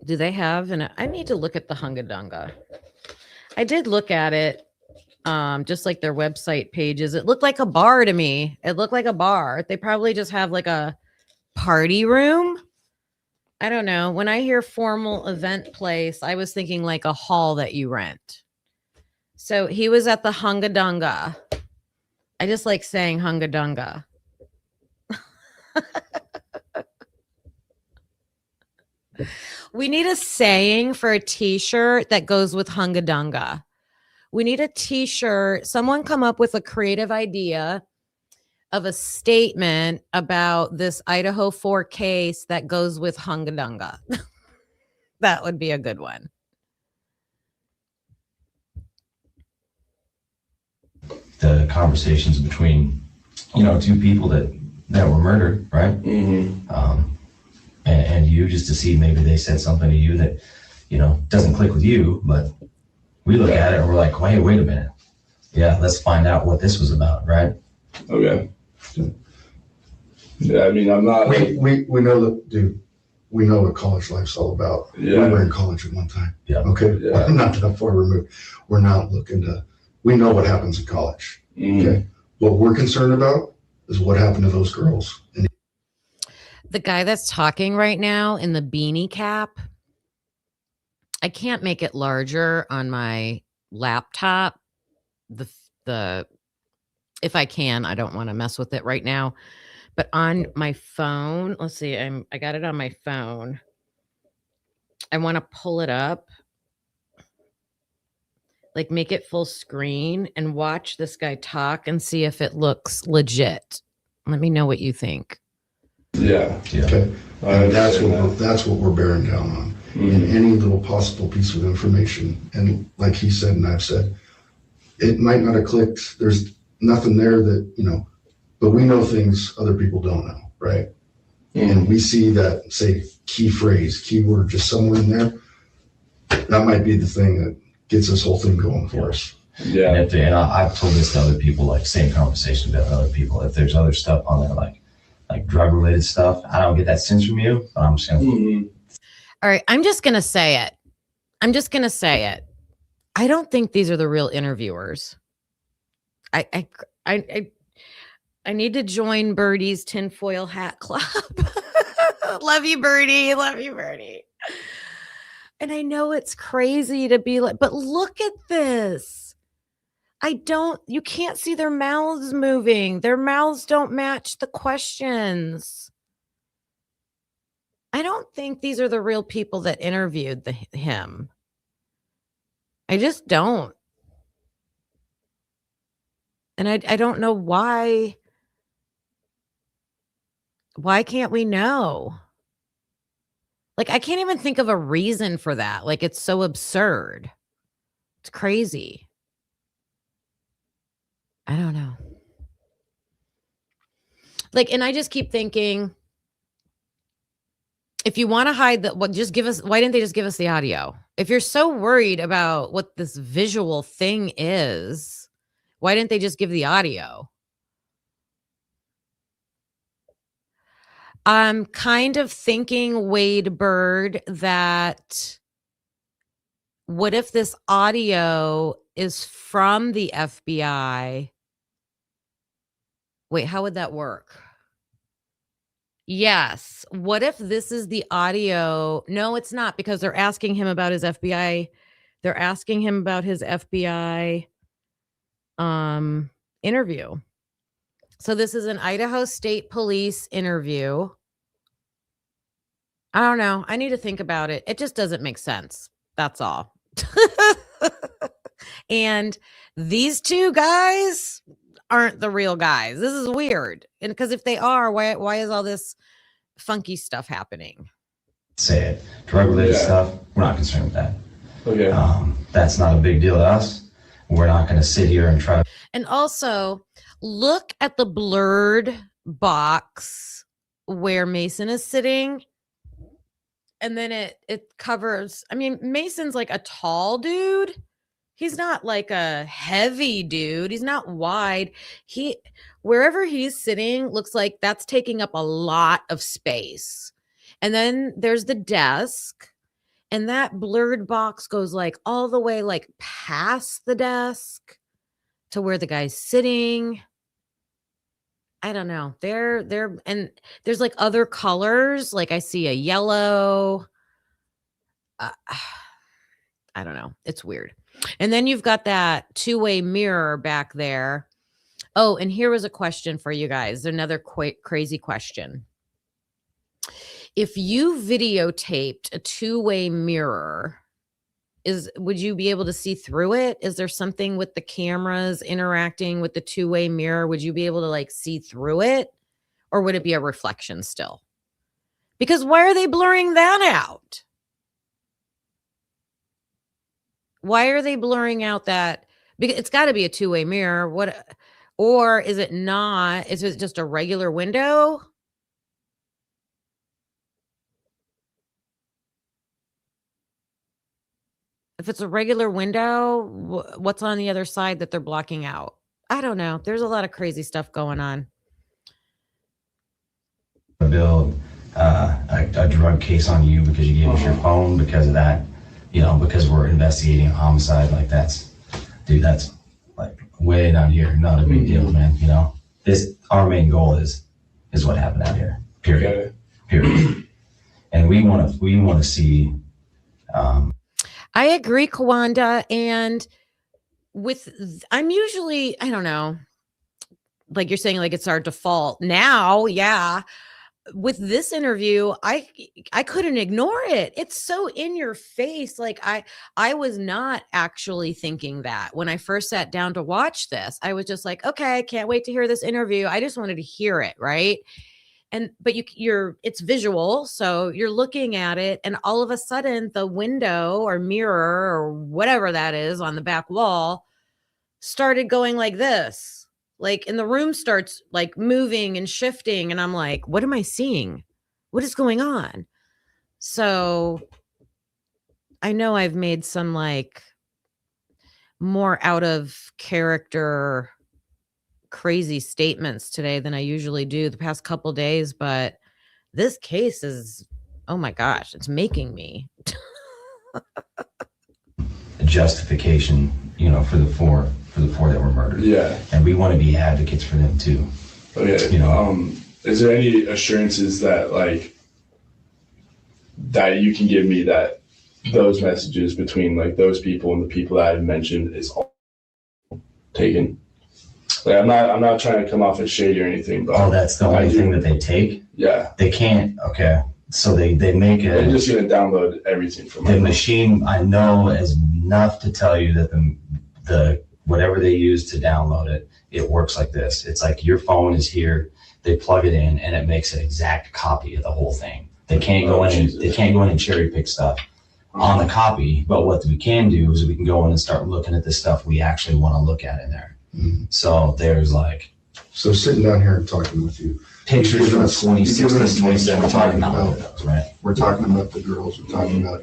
Do they have I need to look at the Hunga Dunga. I did look at it, just like their website pages. It looked like a bar to me. It looked like a bar. They probably just have like a party room. I don't know. When I hear formal event place, I was thinking like a hall that you rent. So he was at the Hunga Dunga. I just like saying Hunga Dunga. We need a saying for a t-shirt that goes with Hunga Dunga. We need a t-shirt. Someone come up with a creative idea of a statement about this Idaho 4 case that goes with Hunga Dunga. That would be a good one. The conversations between, two people that were murdered, right? Mm-hmm. And you, just to see maybe they said something to you that, doesn't click with you, but we look at it and we're like, wait a minute. Yeah, let's find out what this was about, right? Okay. Yeah, I mean, I'm not. We know that, dude. We know what college life's all about. Yeah. We were in college at one time. Yeah. Okay. Yeah. We're not that far removed. We're not looking to. We know what happens in college. Mm-hmm. Okay. What we're concerned about is what happened to those girls. And The guy that's talking right now in the beanie cap, I can't make it larger on my laptop. If I can, I don't want to mess with it right now. But on my phone, let's see, I got it on my phone. I want to pull it up, like make it full screen and watch this guy talk and see if it looks legit. Let me know what you think. Yeah. okay. And that's what we're bearing down on. Mm-hmm. In any little possible piece of information. And like he said, and I've said, it might not have clicked. There's nothing there that, but we know things other people don't know, right? Mm-hmm. And we see that, say, key phrase, keyword, just somewhere in there. That might be the thing that gets this whole thing going for us. Yeah. And I've told this to other people, like same conversation to other people. If there's other stuff on there, like drug related stuff, I don't get that sense from you, but I'm just gonna. All right, I'm just gonna say it. I don't think these are the real interviewers. I need to join Birdie's tinfoil hat club. Love you, Birdie. Love you, Birdie. And I know it's crazy to be like, but look at this. You can't see their mouths moving. Their mouths don't match the questions. I don't think these are the real people that interviewed him. I just don't. And I don't know why. Why can't we know? Like, I can't even think of a reason for that. Like, it's so absurd. It's crazy. I don't know. Like, and I just keep thinking, if you want to hide why didn't they just give us the audio? If you're so worried about what this visual thing is, why didn't they just give the audio? I'm kind of thinking, Wade Bird, that what if this audio is from the FBI? Wait, how would that work? Yes. What if this is the audio? No, it's not, because they're asking him about his FBI. They're asking him about his FBI interview. So this is an Idaho State Police interview. I don't know. I need to think about it. It just doesn't make sense. That's all. And these two guys aren't the real guys. This is weird. And because if they are, why is all this funky stuff happening? Say it. Drug-related stuff, we're not concerned with that. Okay. That's not a big deal to us. We're not going to sit here and try. And also, look at the blurred box where Mason is sitting. And then it covers, I mean, Mason's like a tall dude. He's not like a heavy dude. He's not wide. Wherever he's sitting looks like that's taking up a lot of space. And then there's the desk, and that blurred box goes like all the way like past the desk to where the guy's sitting. I don't know. And there's like other colors. Like I see a yellow. I don't know. It's weird. And then you've got that two-way mirror back there. Oh, and here was a question for you guys. Another crazy question. If you videotaped a two-way mirror, would you be able to see through it? Is there something with the cameras interacting with the two-way mirror? Would you be able to like see through it? Or would it be a reflection still? Because why are they blurring that out? Why are they blurring out that? Because it's got to be a two-way mirror. Or is it not? Is it just a regular window? If it's a regular window, what's on the other side that they're blocking out? I don't know. There's a lot of crazy stuff going on. Build a drug case on you because you gave us your phone because of that, because we're investigating a homicide. Like that's like way down here. Not a big deal, man. Our main goal is what happened out here. Period. And we want to see. I agree, Kawanda. And I'm usually, I don't know, like you're saying, like it's our default now. Yeah. With this interview, I couldn't ignore it. It's so in your face. Like I was not actually thinking that when I first sat down to watch this. I was just like, okay, I can't wait to hear this interview. I just wanted to hear it, right? But it's visual, so you're looking at it, and all of a sudden the window or mirror or whatever that is on the back wall started going like this. Like, and the room starts like moving and shifting, and I'm like, what am I seeing? What is going on? So I know I've made some like more out of character, crazy statements today than I usually do the past couple days, but this case is, oh my gosh, it's making me. A justification, you know, for the four that were murdered. Yeah. And we want to be advocates for them too. Okay. You know, is there any assurances that like that you can give me that those messages between like those people and the people that I've mentioned is all taken? Like I'm not trying to come off as shady or anything, but that's the only thing that they take. Yeah. They can't. Okay. So they make They're just gonna download everything from the machine. I know is enough to tell you that the whatever they use to download it, it works like this. It's like your phone is here. They plug it in, and it makes an exact copy of the whole thing. They can't go in. They can't go in and cherry pick stuff on the copy. But what we can do is we can go in and start looking at the stuff we actually want to look at in there. Mm-hmm. So there's like. So sitting down here and talking with you. Pictures from 2016, 2017, right? We're talking about the girls. We're talking about.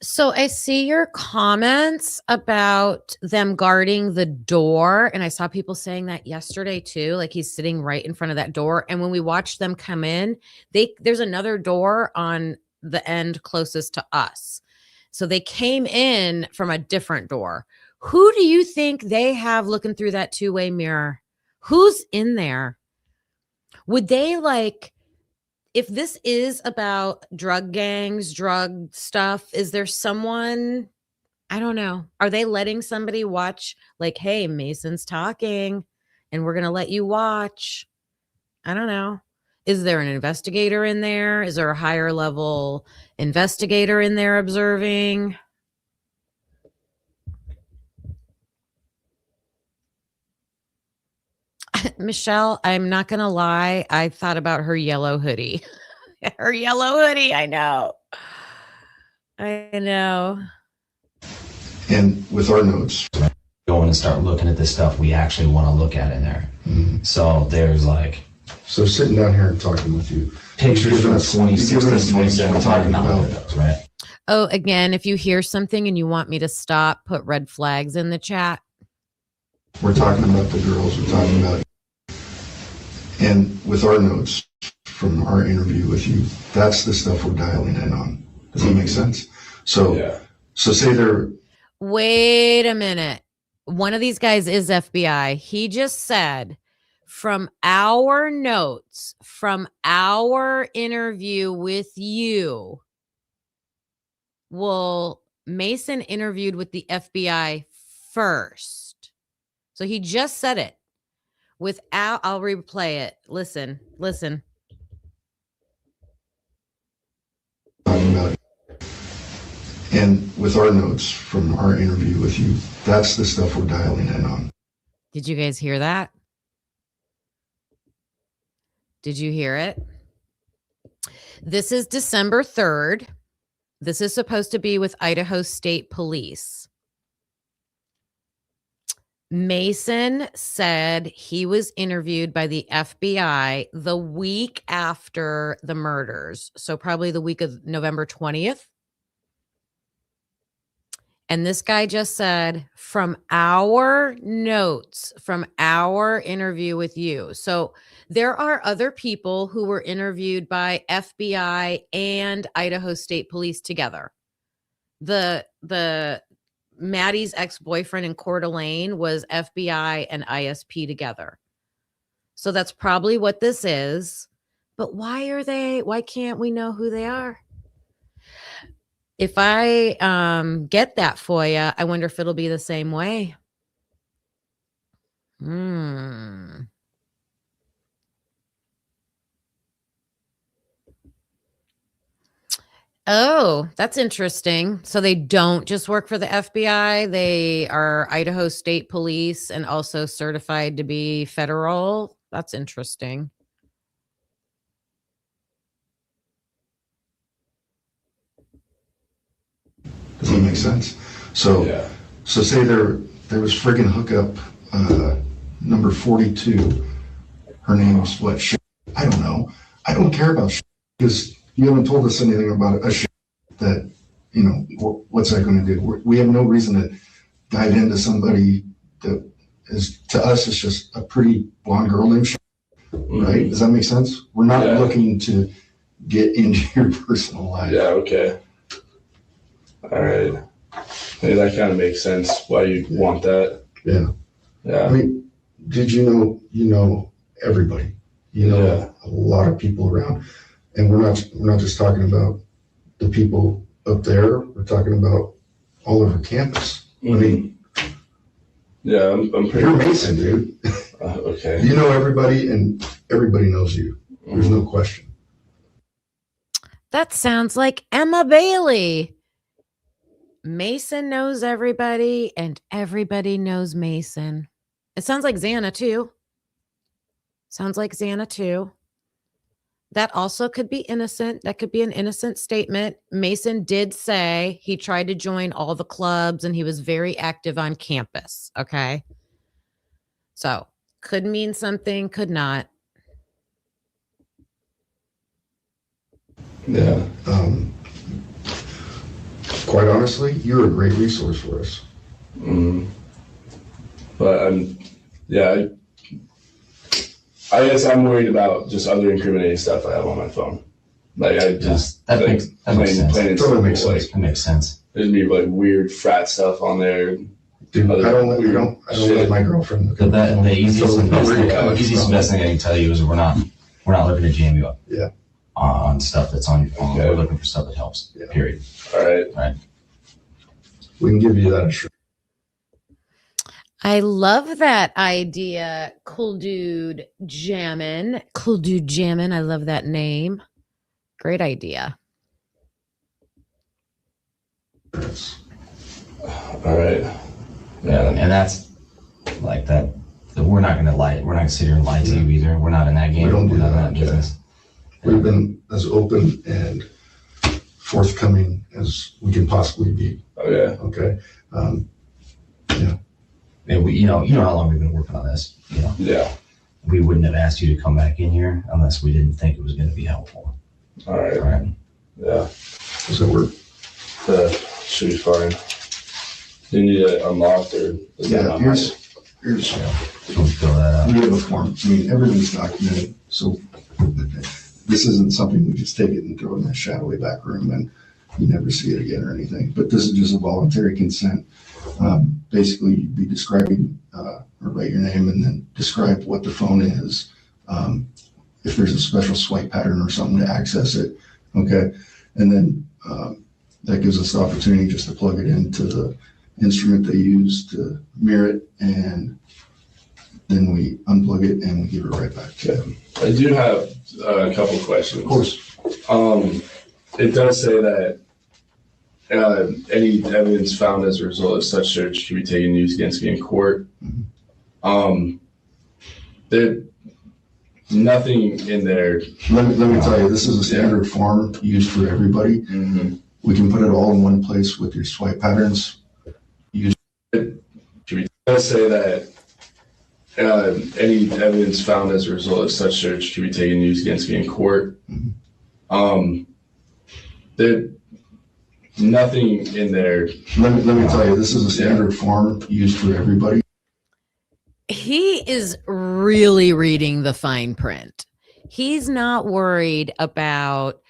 So I see your comments about them guarding the door. And I saw people saying that yesterday too. Like he's sitting right in front of that door. And when we watched them come in, there's another door on the end closest to us. So they came in from a different door. Who do you think they have looking through that two-way mirror? Who's in there? Would they like, if this is about drug gangs, drug stuff, is there someone, I don't know. Are they letting somebody watch like, hey, Mason's talking and we're going to let you watch? I don't know. Is there an investigator in there? Is there a higher level investigator in there observing? Michelle, I'm not going to lie. I thought about her yellow hoodie. Her yellow hoodie. I know. And with our notes. Go in and start looking at the stuff we actually want to look at in there. Mm-hmm. So there's like. So sitting down here and talking with you. Pictures from 2016, 2017, right? Oh, again, if you hear something and you want me to stop, put red flags in the chat. We're talking about the girls. We're talking about. And with our notes from our interview with you, that's the stuff we're dialing in on. Does that make sense? So, yeah. So say they're. Wait a minute. One of these guys is FBI. He just said from our notes, from our interview with you, well, Mason interviewed with the FBI first. So he just said it. Without, I'll replay it. Listen. And with our notes from our interview with you, that's the stuff we're dialing in on. Did you guys hear that? Did you hear it? This is December 3rd. This is supposed to be with Idaho State Police. Mason said he was interviewed by the FBI the week after the murders. So probably the week of November 20th. And this guy just said, from our notes, from our interview with you. So there are other people who were interviewed by FBI and Idaho State Police together. The Maddie's ex-boyfriend in Coeur d'Alene was FBI and ISP together. So that's probably what this is. But why can't we know who they are? If I get that for you, I wonder if it'll be the same way. Oh, that's interesting. So they don't just work for the FBI. They are Idaho State Police and also certified to be federal. That's interesting. Does that make sense? So, yeah. So say there was friggin' hookup number 42. Her name's what? I don't know. I don't care about because you haven't told us anything about a that you know, what's that going to do? We have no reason to dive into somebody that is, to us, it's just a pretty blonde girl named Sharon, right? Does that make sense? We're not looking to get into your personal life. Yeah, okay. All right. Maybe that kind of makes sense why you want that. Yeah. Yeah. I mean, did you know everybody? You know a lot of people around. And we're not just talking about the people up there, we're talking about all over campus. I mean, yeah, I'm pretty. You're Mason, dude. Okay. You know everybody, and everybody knows you. There's no question. That sounds like Emma Bailey. Mason knows everybody, and everybody knows Mason. It sounds like Xana, too. Sounds like Xana, too. That also could be innocent. That could be an innocent statement. Mason did say he tried to join all the clubs, and he was very active on campus. Okay. So could mean something, could not. Yeah. Quite honestly, you're a great resource for us. But I guess I'm worried about just other incriminating stuff I have on my phone. Like I just that makes sense. Totally makes sense. That makes sense. There's be like weird frat stuff on there. Dude, I don't let my girlfriend. The easiest and best thing I can tell you is we're not looking to jam you up. Yeah. On stuff that's on your phone. Okay. We're looking for stuff that helps. Yeah. Period. All right. We can give you that assurance. I love that idea. Cool dude jammin'. Cool dude jammin'. I love that name. Great idea. All right. Yeah, and that's like that. We're not gonna lie. We're not gonna sit here and lie to you either. We're not in that game. We don't do We're not in that. that business. We've been as open and forthcoming as we can possibly be. Oh yeah. Okay. And we, you know how long we've been working on this. You know. Yeah. We wouldn't have asked you to come back in here unless we didn't think it was going to be helpful. All right. All right. Yeah. Does that work? Should be fine. Do you need it unlocked or? Here's. We'll fill that out. We have a form. I mean, everything's documented. So this isn't something we just take it and throw in that shadowy back room and you never see it again or anything. But this is just a voluntary consent. Basically, you'd be describing or write your name and then describe what the phone is. If there's a special swipe pattern or something to access it. Okay. And then that gives us the opportunity just to plug it into the instrument they use to mirror it, and then we unplug it and we give it right back to them. I do have a couple of questions. Of course. It does say that any evidence found as a result of such search can be taken and used against me in court. There's nothing in there. Let me tell you, this is a standard form used for everybody. We can put it all in one place with your swipe patterns. It does say that any evidence found as a result of such search can be taken and used against me in court. There's nothing in there. Let me tell you, this is a standard form used for everybody. He is really reading the fine print. He's not worried about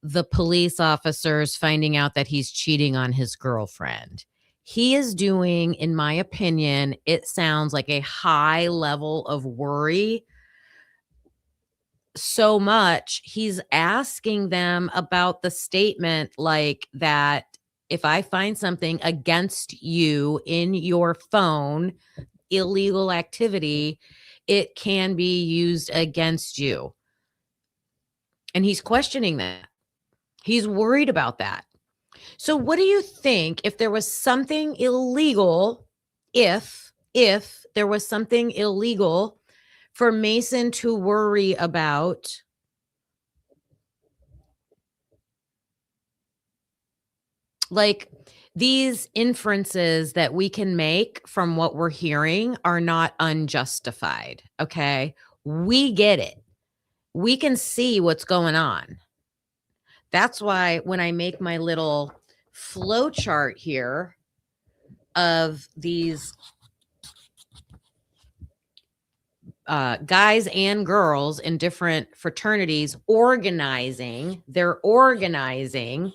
the police officers finding out that he's cheating on his girlfriend. He is doing, in my opinion, it sounds like a high level of worry. So much, he's asking them about the statement like that. If I find something against you in your phone, illegal activity, it can be used against you. And he's questioning that. He's worried about that. So what do you think if there was something illegal, if there was something illegal for Mason to worry about? Like, these inferences that we can make from what we're hearing are not unjustified, okay? We get it. We can see what's going on. That's why when I make my little flow chart here of these guys and girls in different fraternities organizing. They're organizing.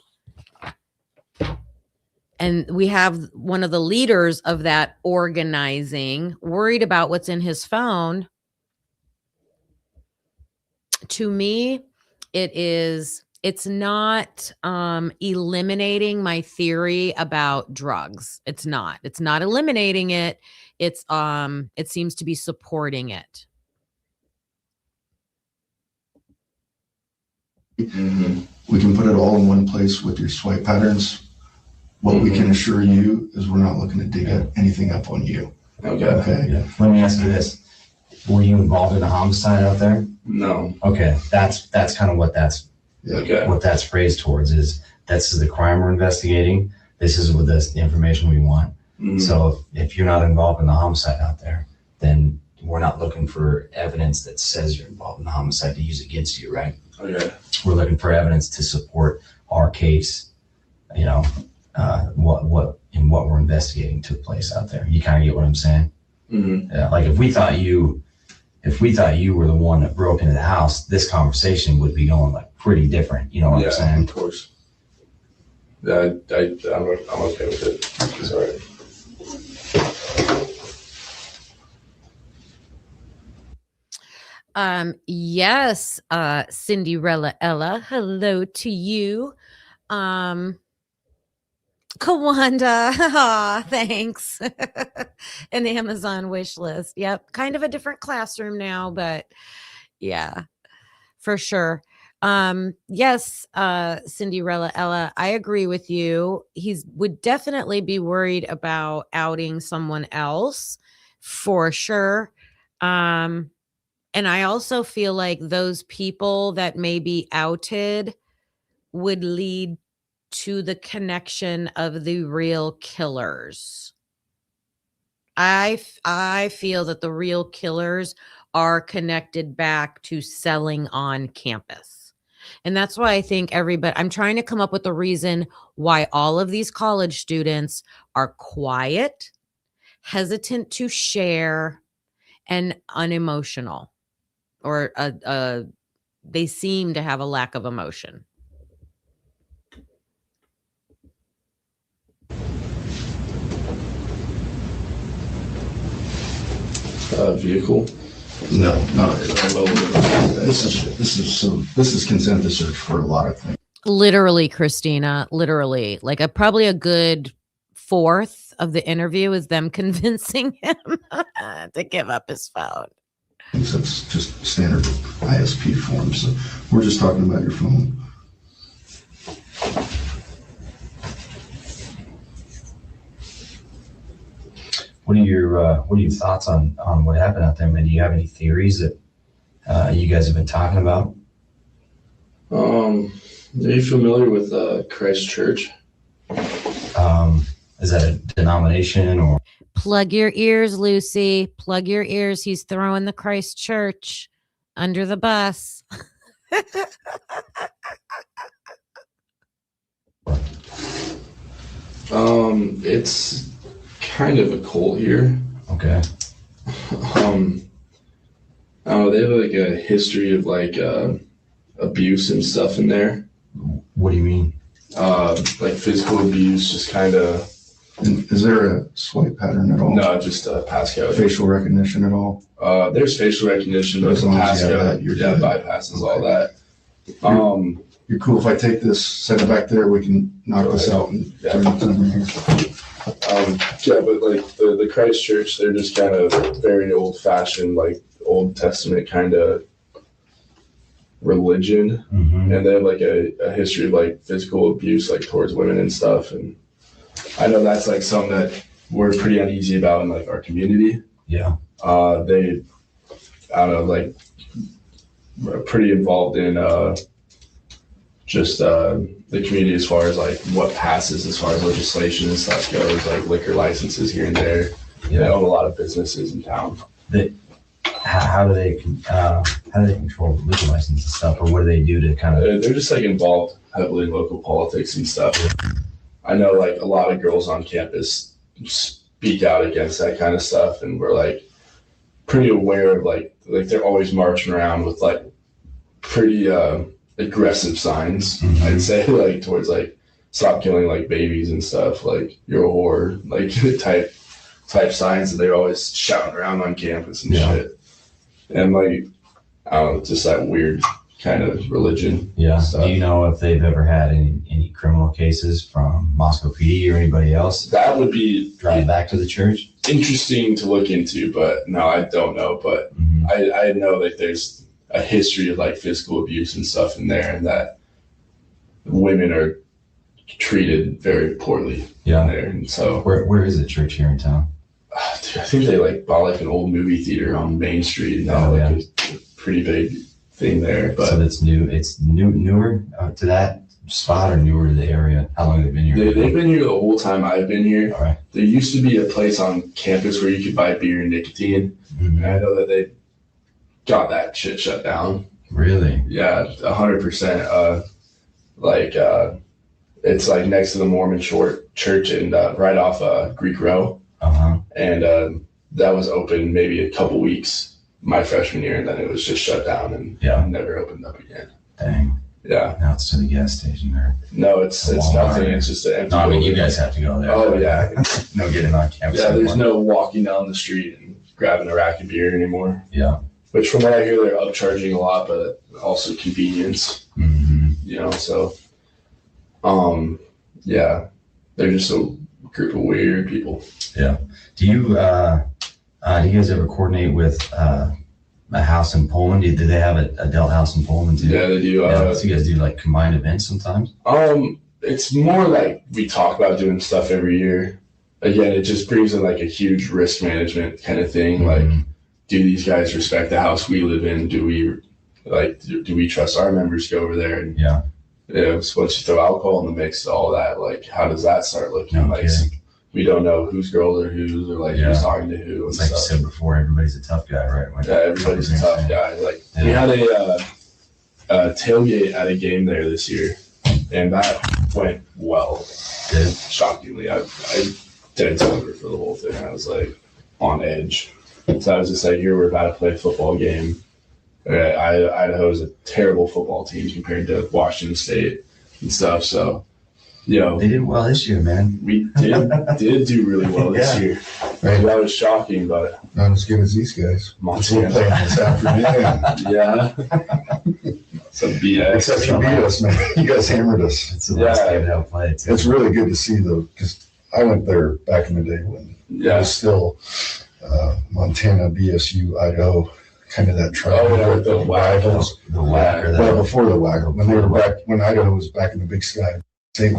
And we have one of the leaders of that organizing worried about what's in his phone. To me, it's not eliminating my theory about drugs. It's not eliminating it. It seems to be supporting it. Mm-hmm. We can put it all in one place with your swipe patterns. What we can assure you is we're not looking to dig anything up on you. Okay. Yeah. Let me ask you this. Were you involved in a homicide out there? No. Okay. That's kind of what that's what that's phrased towards is this is the crime we're investigating. This is what the information we want. Mm-hmm. So if you're not involved in the homicide out there, then we're not looking for evidence that says you're involved in the homicide to use against you, right? Okay. We're looking for evidence to support our case, you know, what we're investigating took place out there. You kind of get what I'm saying? Mm-hmm. Yeah, like if we thought you were the one that broke into the house, this conversation would be going like pretty different. You know what I'm saying? Of course. Yeah, I'm okay with it. It's all right. Yes, Cinderella Ella, hello to you. Kawanda, thanks. An Amazon wish list. Yep, kind of a different classroom now, but yeah, for sure. Yes, Cinderella Ella, I agree with you. Would definitely be worried about outing someone else for sure. And I also feel like those people that may be outed would lead to the connection of the real killers. I feel that the real killers are connected back to selling on campus. And that's why I think I'm trying to come up with a reason why all of these college students are quiet, hesitant to share, and unemotional. Or they seem to have a lack of emotion. Vehicle? No. This is consent to search for a lot of things. Literally, Christina, literally. Like probably a good fourth of the interview is them convincing him to give up his phone. That's just standard ISP forms. So we're just talking about your phone. What are your thoughts on what happened out there, man? Do you have any theories that you guys have been talking about? Are you familiar with Christ Church? Is that a denomination or? Plug your ears, Lucy. Plug your ears. He's throwing the Christ Church under the bus. It's kind of a cult here. Okay. They have like a history of like abuse and stuff in there. What do you mean? Like physical abuse, just kind of. Is there a swipe pattern at all? No, just passcode. Facial recognition at all? There's facial recognition, but the passcode bypasses all that. You're cool. If I take this, set it back there, we can knock this out and turn it over here. But like the Christ Church, they're just kind of very old fashioned, like Old Testament kind of religion. Mm-hmm. And they have like a history of like physical abuse, like towards women and stuff. And I know that's like something that we're pretty uneasy about in like our community. Yeah. They, I don't know, like are pretty involved in just the community as far as like what passes as far as legislation and stuff goes, like liquor licenses here and there. Yeah. They own a lot of businesses in town. How do they control the liquor license and stuff, or what do they do to kind of? They're just like involved heavily in local politics and stuff. I know like a lot of girls on campus speak out against that kind of stuff, and we're like pretty aware of like they're always marching around with like pretty aggressive signs. Mm-hmm. I'd say like towards like stop killing like babies and stuff, like you're a whore, like type signs that they're always shouting around on campus and shit. And like I don't know, just that weird kind of religion. Yeah. Stuff. Do you know if they've ever had any criminal cases from Moscow PD or anybody else? That would be drive back to the church. Interesting to look into, but no, I don't know. But I know that there's a history of like physical abuse and stuff in there, and that women are treated very poorly in there. And so where is the church here in town? Dude, I think they like bought like an old movie theater on Main Street, and now like a pretty big thing there. But so that's new. It's newer to that spot or newer to the area? How long have they been here? They've been here the whole time I've been here. All right. There used to be a place on campus where you could buy beer and nicotine. And I know that they got that shit shut down. Really? Yeah, 100%. It's like next to the Mormon church and right off Greek Row. And that was open maybe a couple weeks my freshman year, and then it was just shut down and never opened up again. Dang. Yeah. Now it's to the gas station there. No, it's nothing. It's just an empty. No, I mean you guys have to go there. Oh yeah. No getting on campus. Yeah, there's no walking down the street and grabbing a rack of beer anymore. Yeah. Which from what I hear, they're upcharging a lot, but also convenience. You know, so yeah, they're just a group of weird people. Yeah. Do you guys ever coordinate with a house in Poland? Do they have an adult house in Poland too? Yeah, they do. So you guys do like combined events sometimes? It's more like we talk about doing stuff every year. Again, it just brings in like a huge risk management kind of thing. Like, do these guys respect the house we live in? Do we trust our members to go over there? And so once you throw alcohol in the mix, all that, like, how does that start looking? We don't know whose girls are whose, or like who's talking to who. It's like you said before, everybody's a tough guy, right? Like, everybody's a tough guy. Like we had a tailgate at a game there this year, and that went well. Shockingly, I dead sober for the whole thing. I was like on edge. So I was just like, here we're about to play a football game. Idaho is a terrible football team compared to Washington State and stuff. So, they did well this year, man. We did do really well this year. Right. That was shocking, but not as good as these guys. Montana playing this afternoon. Yeah. Some BS. Except you beat us, man. You guys hammered us. It's the last game they'll play too. It's really good to see though, because I went there back in the day when it was still Montana, BSU, Idaho, kind of that trial. The Waggles. Well, before the Waggle, when they were back, when Idaho was back in the Big Sky. Big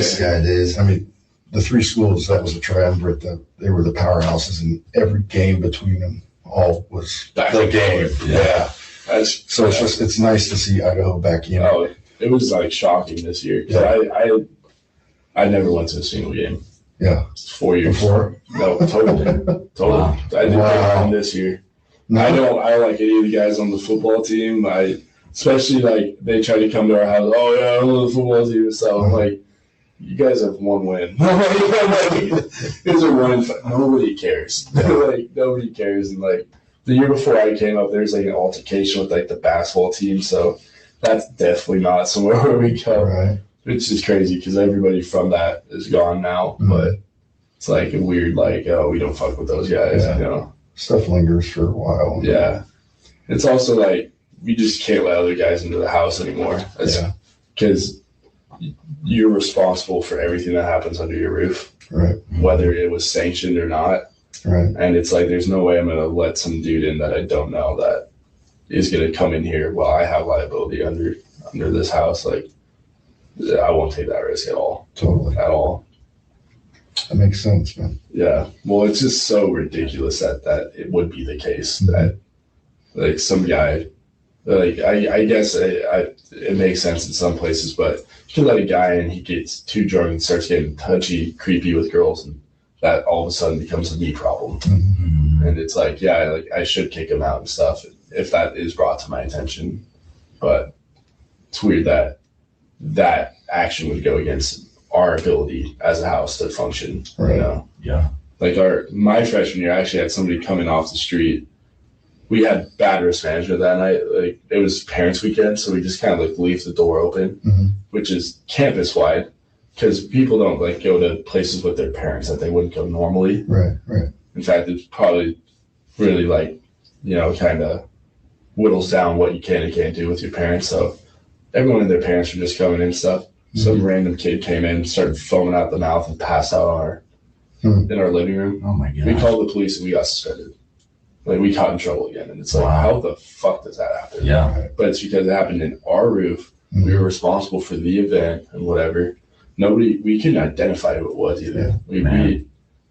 Sky days. I mean, the three schools, that was a triumvirate. They were the powerhouses, and every game between them all was the game. Yeah. So it's nice to see Idaho back in. It was like shocking this year because I never went to a single game. Yeah. 4 years. Before? No, totally. Wow. I didn't come this year. No. I don't like any of the guys on the football team. Especially like they try to come to our house. Oh yeah, I'm on the football team. So I'm like, you guys have one win. It's a win. Nobody cares. Like nobody cares. And like the year before I came up, there's like an altercation with like the basketball team. So that's definitely not somewhere where we go. Right. It's just crazy because everybody from that is gone now. But it's like a weird we don't fuck with those guys. Stuff lingers for a while. Yeah. It's also like we just can't let other guys into the house anymore. Because you're responsible for everything that happens under your roof. Right. Whether it was sanctioned or not. Right. And it's like there's no way I'm gonna let some dude in that I don't know that is gonna come in here while I have liability under this house. Like I won't take that risk at all. Totally. At all. That makes sense, man. Yeah. Well, it's just so ridiculous that it would be the case that like some guy, like I guess it makes sense in some places, but you can let a guy in, he gets too drunk and starts getting touchy, creepy with girls, and that all of a sudden becomes a me problem. And it's like, I should kick him out and stuff if that is brought to my attention. But it's weird that action would go against our ability as a house to function. Right. You know? Yeah. Like my freshman year, I actually had somebody coming off the street. We had bad risk management that night. Like it was parents' weekend, so we just kind of like leave the door open, which is campus wide, because people don't like go to places with their parents that they wouldn't go normally. Right. In fact, it's probably really like, you know, kind of whittles down what you can and can't do with your parents. So everyone and their parents were just coming in and stuff. Some random kid came in, started foaming out the mouth and passed out in our living room. Oh my god. We called the police and we got suspended. Like we got in trouble again. And it's like, how the fuck does that happen? Yeah. But it's because it happened in our roof. We were responsible for the event and whatever. We couldn't identify who it was either.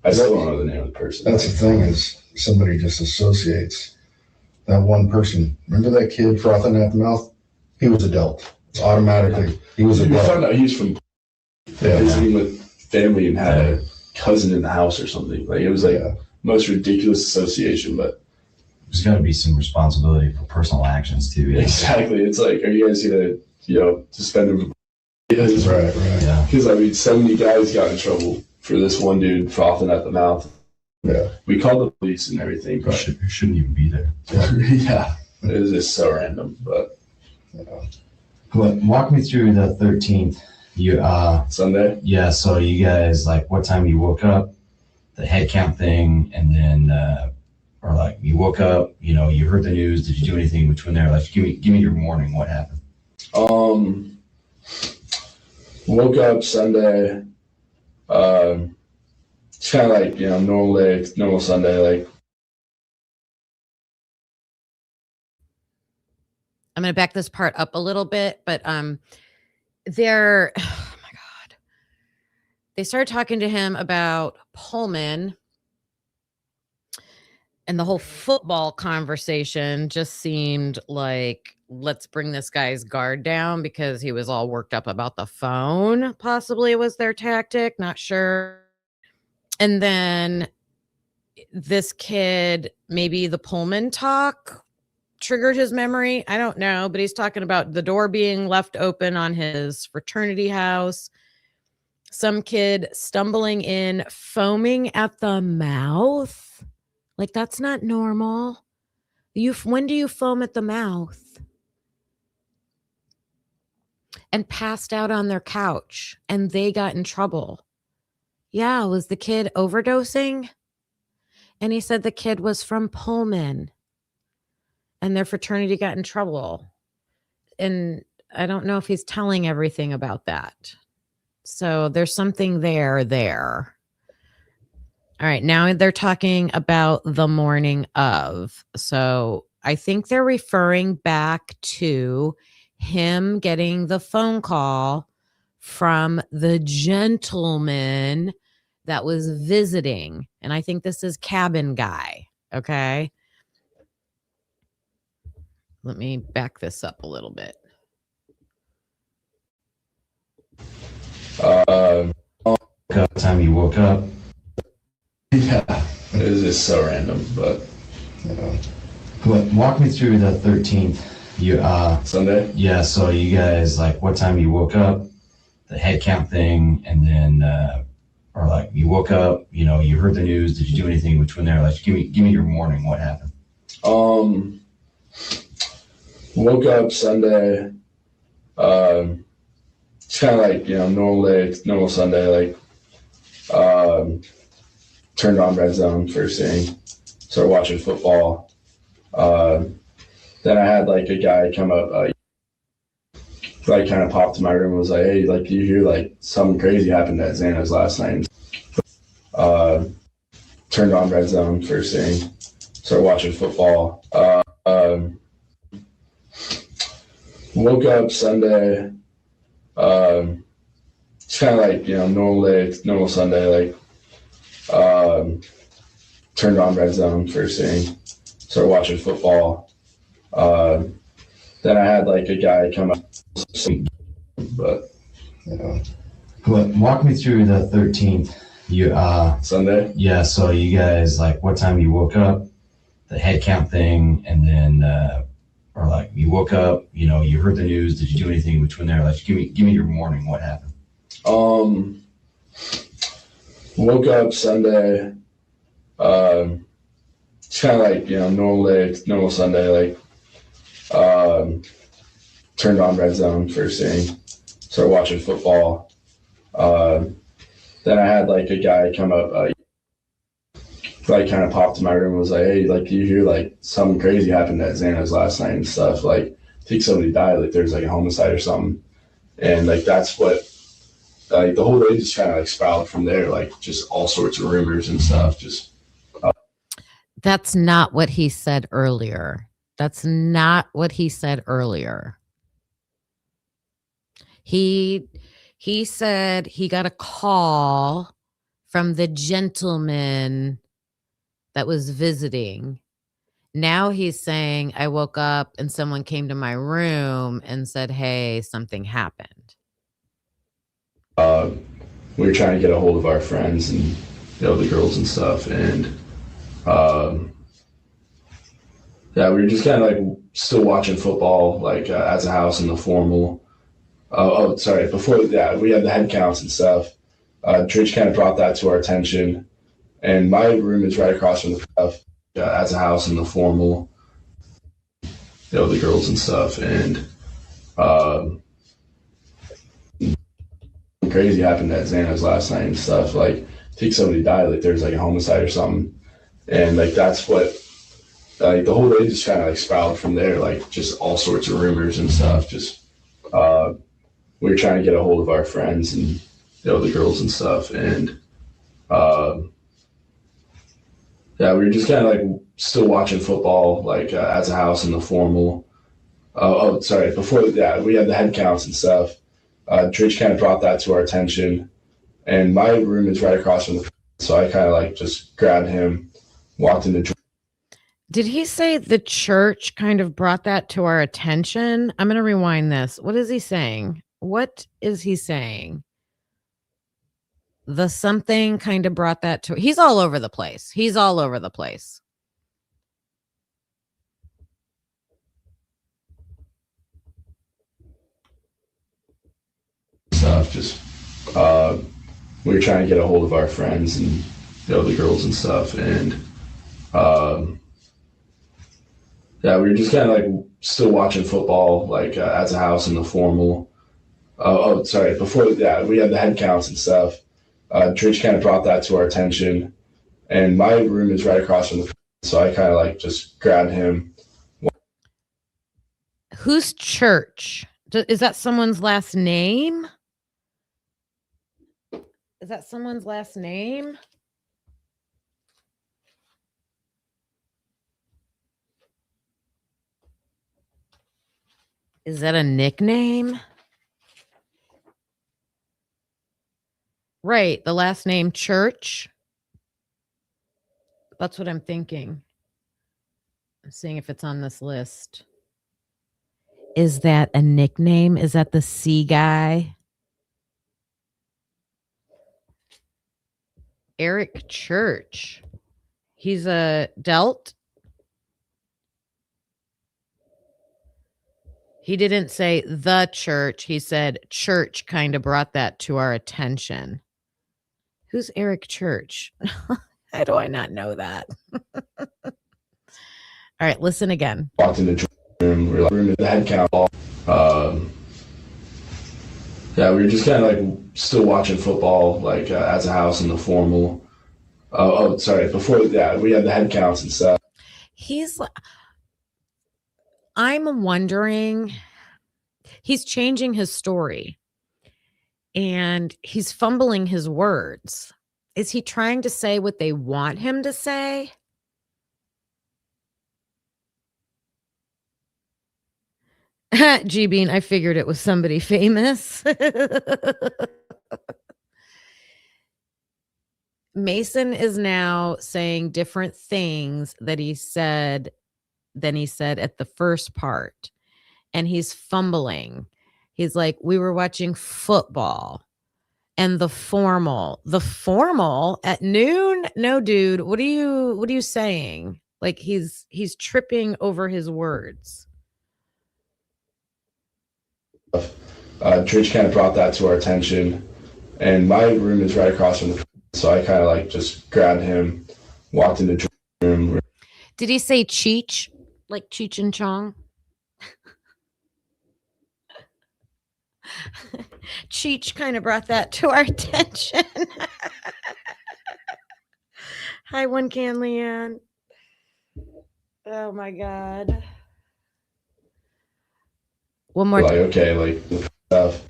I still don't know the name of the person. That's the thing is somebody just associates that one person. Remember that kid frothing at the mouth? He was adult. Automatically, he was We adult. found out he was from visiting with family and had a cousin in the house or something. Like it was like most ridiculous association, but There's got to be some responsibility for personal actions too. exactly. It's like, are you guys gonna, you know, suspend him? Right. Yeah. Because I mean, so many guys got in trouble for this one dude frothing at the mouth. Yeah. We called the police and everything, You but shouldn't even be there. yeah, it was just so random. But But walk me through the 13th. You Sunday, yeah. So you guys, like, what time you woke up, the head count thing, and then or like you woke up, you know, you heard the news. Did you do anything between there? Like, give me your morning. What happened? woke up Sunday. It's kind of like, you know, normal day, normal Sunday. Like I'm going to back this part up a little bit, but they're, oh my God, they started talking to him about Pullman, and the whole football conversation just seemed like, let's bring this guy's guard down because he was all worked up about the phone. Possibly was their tactic, not sure. And then this kid, maybe the Pullman talk triggered his memory. I don't know, but he's talking about the door being left open on his fraternity house. Some kid stumbling in, foaming at the mouth. Like, that's not normal. When do you foam at the mouth? And passed out on their couch, and they got in trouble. Yeah, was the kid overdosing? And he said the kid was from Pullman, and their fraternity got in trouble. And I don't know if he's telling everything about that. So there's something there. All right, now they're talking about the morning of. So I think they're referring back to him getting the phone call from the gentleman that was visiting. And I think this is cabin guy. Okay. Let me back this up a little bit. What time you woke up? yeah, it was just so random. But But walk me through the 13th. You Sunday, yeah. So you guys, like, what time you woke up, the head count thing, and then or like you woke up, you know, you heard the news. Did you do anything between there? Like, give me your morning. What happened? woke up Sunday. It's kind of like, you know, normal day, normal Sunday. Like turned on Red Zone first thing, started watching football. Then I had like a guy come up, like kind of popped to my room and was like, "Hey, like, you hear like something crazy happened at Xana's last night?" Turned on Red Zone first thing, started watching football. Woke up Sunday. It's kind of like, you know, normal day, normal Sunday. Like turned on Red Zone first thing, started watching football. Then I had like a guy come up, but walk me through the 13th. You Sunday, yeah. So you guys, like, what time you woke up, the head count thing, and then or like you woke up, you know, you heard the news. Did you do anything between there? Like, give me your morning. What happened? Woke up Sunday. It's kind of like, normal day, normal Sunday. Turned on Red Zone first thing. Started watching football. Then I had a guy come up, kind of popped in my room and was like, "Hey, do you hear something crazy happened at Xana's last night and stuff? I think somebody died. There's a homicide or something." And that's what the whole day just kind of spiraled from there. Just all sorts of rumors and stuff. That's not what he said earlier. That's not what he said earlier. He said he got a call from the gentleman that was visiting. Now he's saying, I woke up and someone came to my room and said, hey, something happened. We were trying to get a hold of our friends and the girls and stuff, and we were just kind of still watching football as a house in the formal. Before that, we had the head counts and stuff. Church kind of brought that to our attention, and my room is right across from the stuff as a house in the formal. The girls and stuff, and crazy happened at Xana's last night and stuff. I think somebody died. There's a homicide or something, and that's what the whole day just kind of spiraled from there. Just all sorts of rumors and stuff. We were trying to get a hold of our friends and the girls and stuff, and we were just kind of still watching football as a house in the formal. Before that, we had the head counts and stuff. Church kind of brought that to our attention, and my room is right across from the. So I kind of just grabbed him, walked into. Did he say the church kind of brought that to our attention? I'm going to rewind this. What is he saying? What is he saying? The something kind of brought that to. He's all over the place. He's all over the place. Stuff. We were trying to get a hold of our friends and the girls and stuff, and we were just kind of still watching football as a house in the formal. Before that, we had the head counts and stuff. Church kind of brought that to our attention, and my room is right across from the. So I kind of just grabbed him. Whose church? Is that someone's last name? Is that someone's last name? Is that a nickname? Right, the last name Church. That's what I'm thinking. I'm seeing if it's on this list. Is that a nickname? Is that the C guy? Eric Church. He's a Delt. He didn't say the church. He said church kind of brought that to our attention. Who's Eric Church? How do I not know that? All right, listen again. Walked in the room. We were in the head count. We were just kind of still watching football as a house in the formal. Before that, we had the head counts and stuff. I'm wondering, he's changing his story and he's fumbling his words. Is he trying to say what they want him to say? G-Bean, I figured it was somebody famous. Mason is now saying different things that he said than he said at the first part. And he's fumbling. He's like, we were watching football and the formal at noon. No, dude, what are you saying? He's tripping over his words. Church kind of brought that to our attention, And my room is right across from the, so I kind of like just grabbed him, walked in the room. Did he say Cheech? Like Cheech and Chong? Cheech kind of brought that to our attention. Hi, one can, Leanne. Oh my God. One more. Like, okay, like stuff.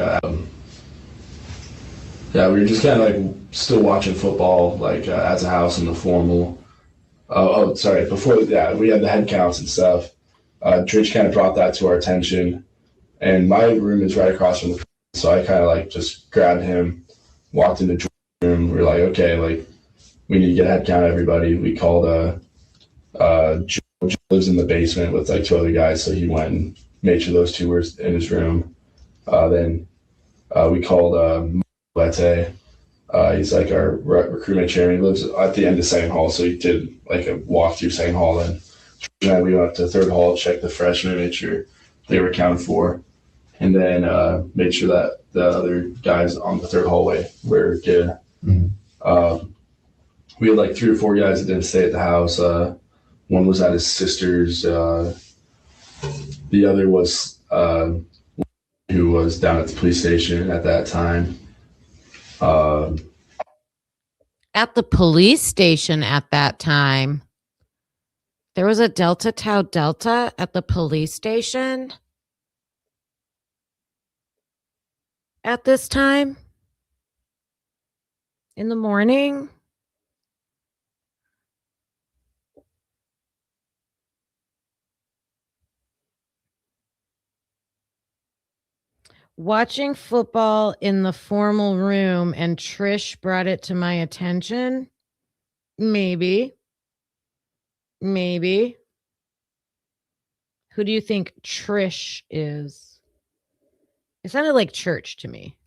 Yeah, we were just kind of like still watching football, like as a house in the formal. Sorry, before that, we had the head counts and stuff. Trish kind of brought that to our attention, and my room is right across from the, so I kind of like just grabbed him, walked in the room. We were like, okay, like we need to get a head count, everybody. We called Joe lives in the basement with like two other guys, so he went and made sure those two were in his room. Then we called Lete. He's like our recruitment chairman. He lives at the end of second hall, so he did like a walk through second hall. And we went up to third hall, checked the freshmen, made sure they were accounted for, and then made sure that the other guys on the third hallway were good. Mm-hmm. We had like 3 or 4 guys that didn't stay at the house. One was at his sister's. The other was who was down at the police station at that time. At the police station at that time. There was a Delta Tau Delta at the police station at this time in the morning. Watching football in the formal room and Trish brought it to my attention. Maybe. Who do you think Trish is? It sounded like church to me.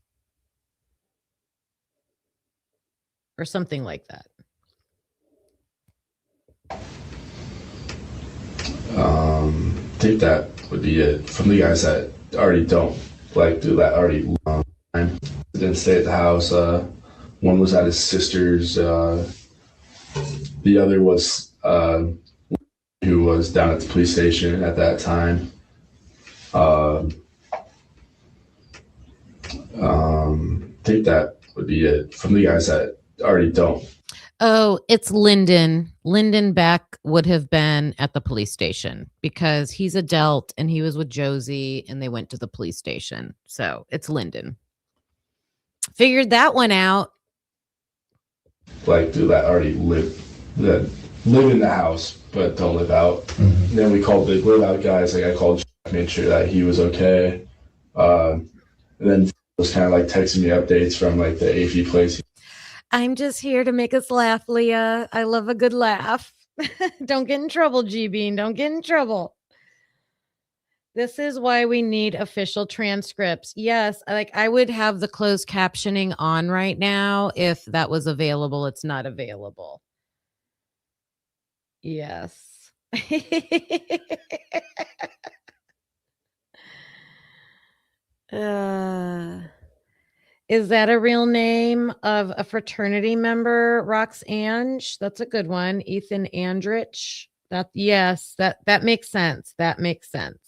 Or something like that. I think that would be it. From the guys that already don't like do that already long time. Didn't stay at the house. One was at his sister's. The other was who was down at the police station at that time. I think that would be it. From the guys that already don't. Oh, it's Lyndon. Lyndon Beck would have been at the police station because he's a Delt and he was with Josie and they went to the police station. So it's Lyndon. Figured that one out. Like, do that already live in the house but don't live out. Mm-hmm. Then we called the live out guys. Like I called Jack, made sure that he was okay. And then was kind of like texting me updates from like the AV place. I'm just here to make us laugh, Leah. I love a good laugh. Don't get in trouble, G-Bean. Don't get in trouble. This is why we need official transcripts. Yes, like I would have the closed captioning on right now if that was available. It's not available. Yes. Is that a real name of a fraternity member? Roxanne? That's a good one. Ethan Andrich. That makes sense. That makes sense.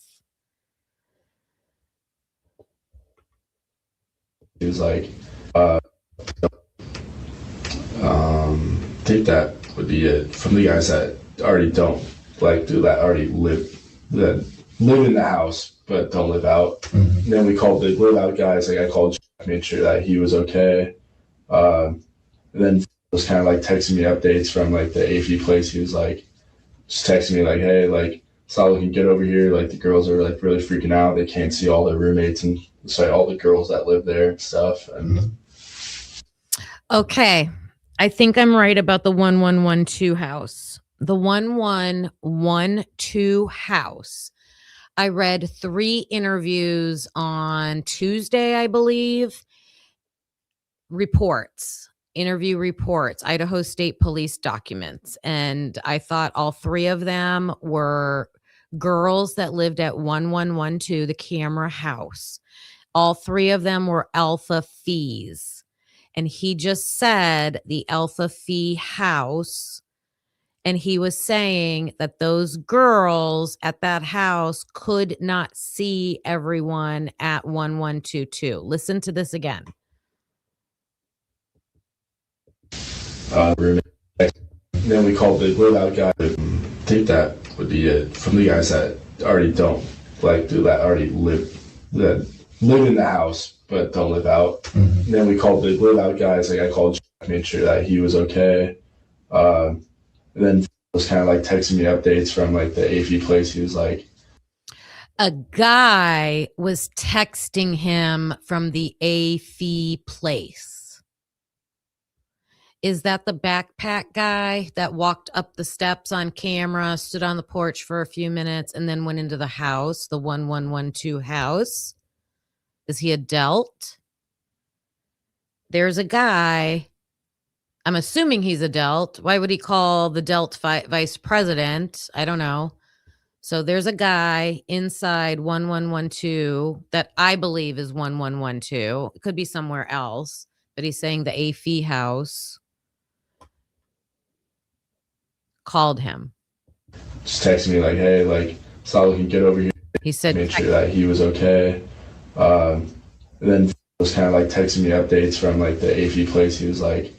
He was like, I think that would be it. From the guys that already don't like do that already live in the house but don't live out. Mm-hmm. Then we called the live out guys. Like I called Jack, made sure that he was okay. And then was kind of like texting me updates from like the AV place. He was like just texting me like, hey, like it's not looking good over here. Like the girls are like really freaking out. They can't see all their roommates and all the girls that live there and stuff. And okay, I think I'm right about the 1112 house. The 1112 house. I read 3 interviews on Tuesday, I believe. Interview reports, Idaho State Police documents. And I thought all 3 of them were girls that lived at 1112, the camera house. All 3 of them were alpha fees. And he just said the Alpha Phi house. And he was saying that those girls at that house could not see everyone at 1122. Listen to this again. Roommate. Then we called the live out guy. I think that would be it from the guys that already don't like do that, already live in the house but don't live out. Mm-hmm. Then we called the live out guys. Like I called Jack, made sure that he was okay. And then was kind of like texting me updates from like the AV place. He was like, a guy was texting him from the AV place. Is that the backpack guy that walked up the steps on camera, stood on the porch for a few minutes, and then went into the house, the 1112 house? Is he a Delt? There's a guy. I'm assuming he's a Delt. Why would he call the Delt vice president? I don't know. So there's a guy inside 1112 that I believe is 1112. It could be somewhere else, but he's saying the AFI house called him. Just texted me like, hey, like, saw we can get over here. He said, made sure that he was okay. And then was kind of like texting me updates from like the AV place. He was like,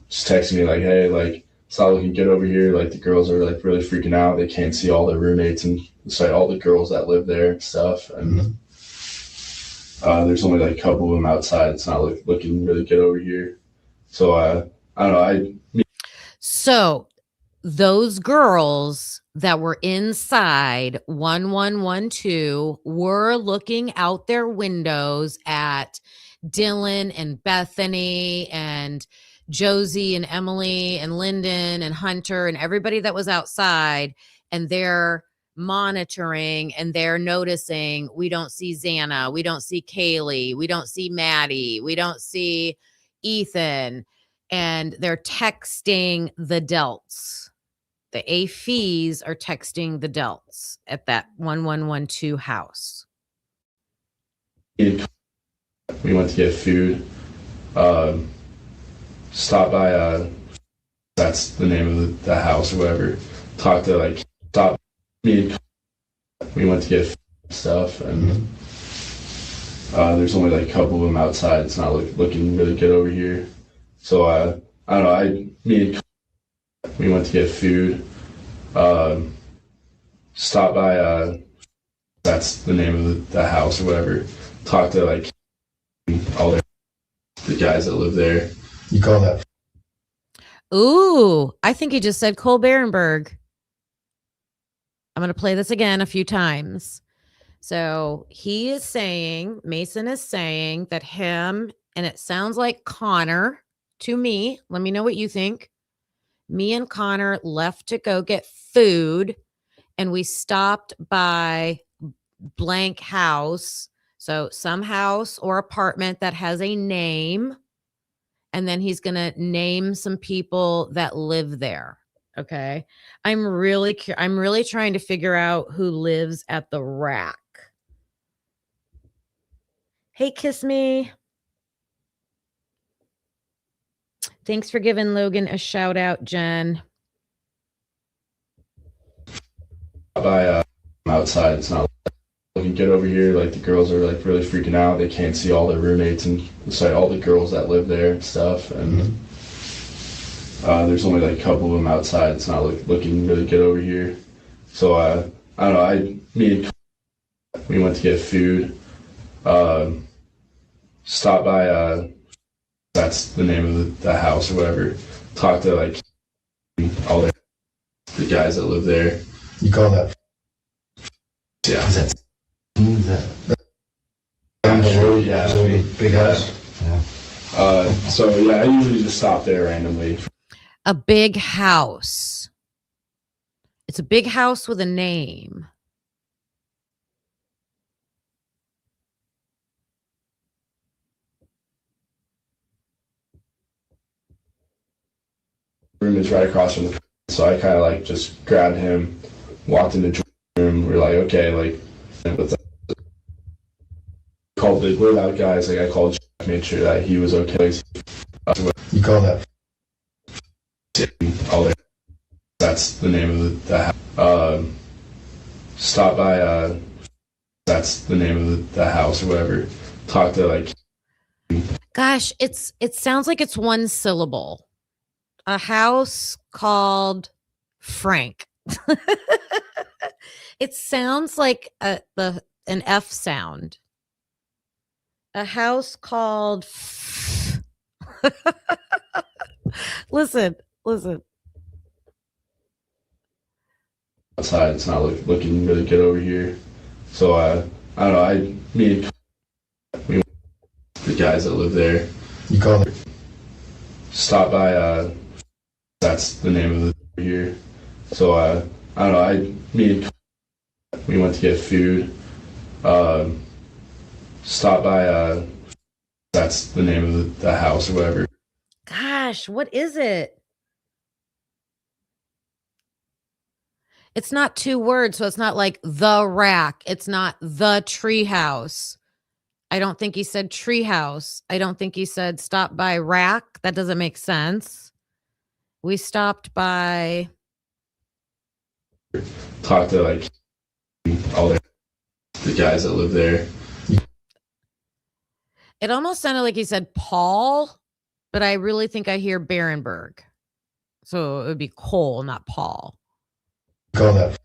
just texting me like, hey, like, saw we can get over here. Like the girls are like really freaking out. They can't see all their roommates and so all the girls that live there and stuff. And there's only like a couple of them outside. It's not looking really good over here. So I don't know. So those girls that were inside 1112 were looking out their windows at Dylan and Bethany and Josie and Emily and Lyndon and Hunter and everybody that was outside, and they're monitoring and they're noticing, we don't see Xana, we don't see Kaylee, we don't see Maddie, we don't see Ethan, and they're texting the Delts. The AFs are texting the Delts at that 1112 house. We went to get food. Stop by, that's the name of the house or whatever. Talked to like, stop me and we went to get stuff, and there's only like a couple of them outside. It's not looking really good over here. So I don't know. We went to get food. Stop by, that's the name of the house or whatever. Talked to like all the guys that live there. You call that? Ooh, I think he just said Cole Berenberg. I'm going to play this again a few times. So he is saying, Mason is saying that him, and it sounds like Connor to me. Let me know what you think. Me and Connor left to go get food, and we stopped by blank house. So some house or apartment that has a name. And then he's going to name some people that live there. Okay. I'm really trying to figure out who lives at the rack. Hey, Kiss Me. Thanks for giving Logan a shout out, Jen. By outside, it's not looking good over here. Like the girls are like really freaking out. They can't see all their roommates and so all the girls that live there and stuff. And there's only like a couple of them outside. It's not looking really good over here. So I don't know. We went to get food. Stop by, that's the name of the house or whatever. Talked to like all the guys that live there. You call that? Yeah. Is that Down the road, Yeah. Big house. yeah. So yeah, I usually just stop there randomly. A big house. It's a big house with a name. Room is right across from the, so I kind of like just grabbed him, walked into the room. We're like, okay, like, called the live out guys. Like I called Jack, made sure that he was okay. You call that? That's the name of the house. Stop by. That's the name of the house or whatever. Talk to like. Gosh, it sounds like it's one syllable. A house called Frank. It sounds like an F sound. A house called. Listen. Outside, it's not looking really good over here. So I don't know. Me and the guys that live there. You call it? Stop by. That's the name of the here. So I don't know. Me and we went to get food. Stop by. That's the name of the house or whatever. Gosh, what is it? It's not 2 words, so it's not like the rack. It's not the tree house. I don't think he said tree house. I don't think he said stop by rack. That doesn't make sense. We stopped by. Talk to like all the guys that live there. It almost sounded like he said Paul, but I really think I hear Barenberg. So it would be Cole, not Paul. Call that?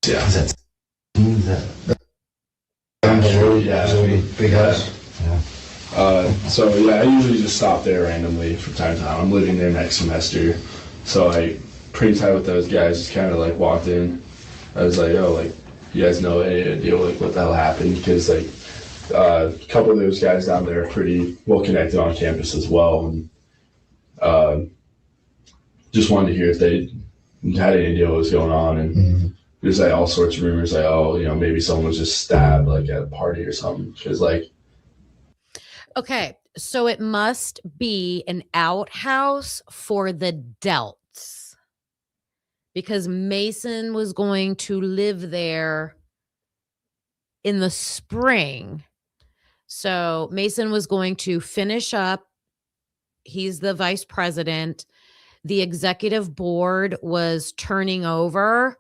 Yeah. Is that Down the road, Yeah. big house. So yeah, I usually just stop there randomly from time to time. I'm living there next semester, so I pretty tight with those guys. Just kind of like walked in. I was like, oh, like you guys know any idea like what the hell happened? Because like a couple of those guys down there are pretty well connected on campus as well, and just wanted to hear if they had any idea what was going on. And there's like all sorts of rumors, like maybe someone was just stabbed like at a party or something. Because like. Okay, so it must be an outhouse for the Delts because Mason was going to live there in the spring. So Mason was going to finish up. He's the vice president. The executive board was turning over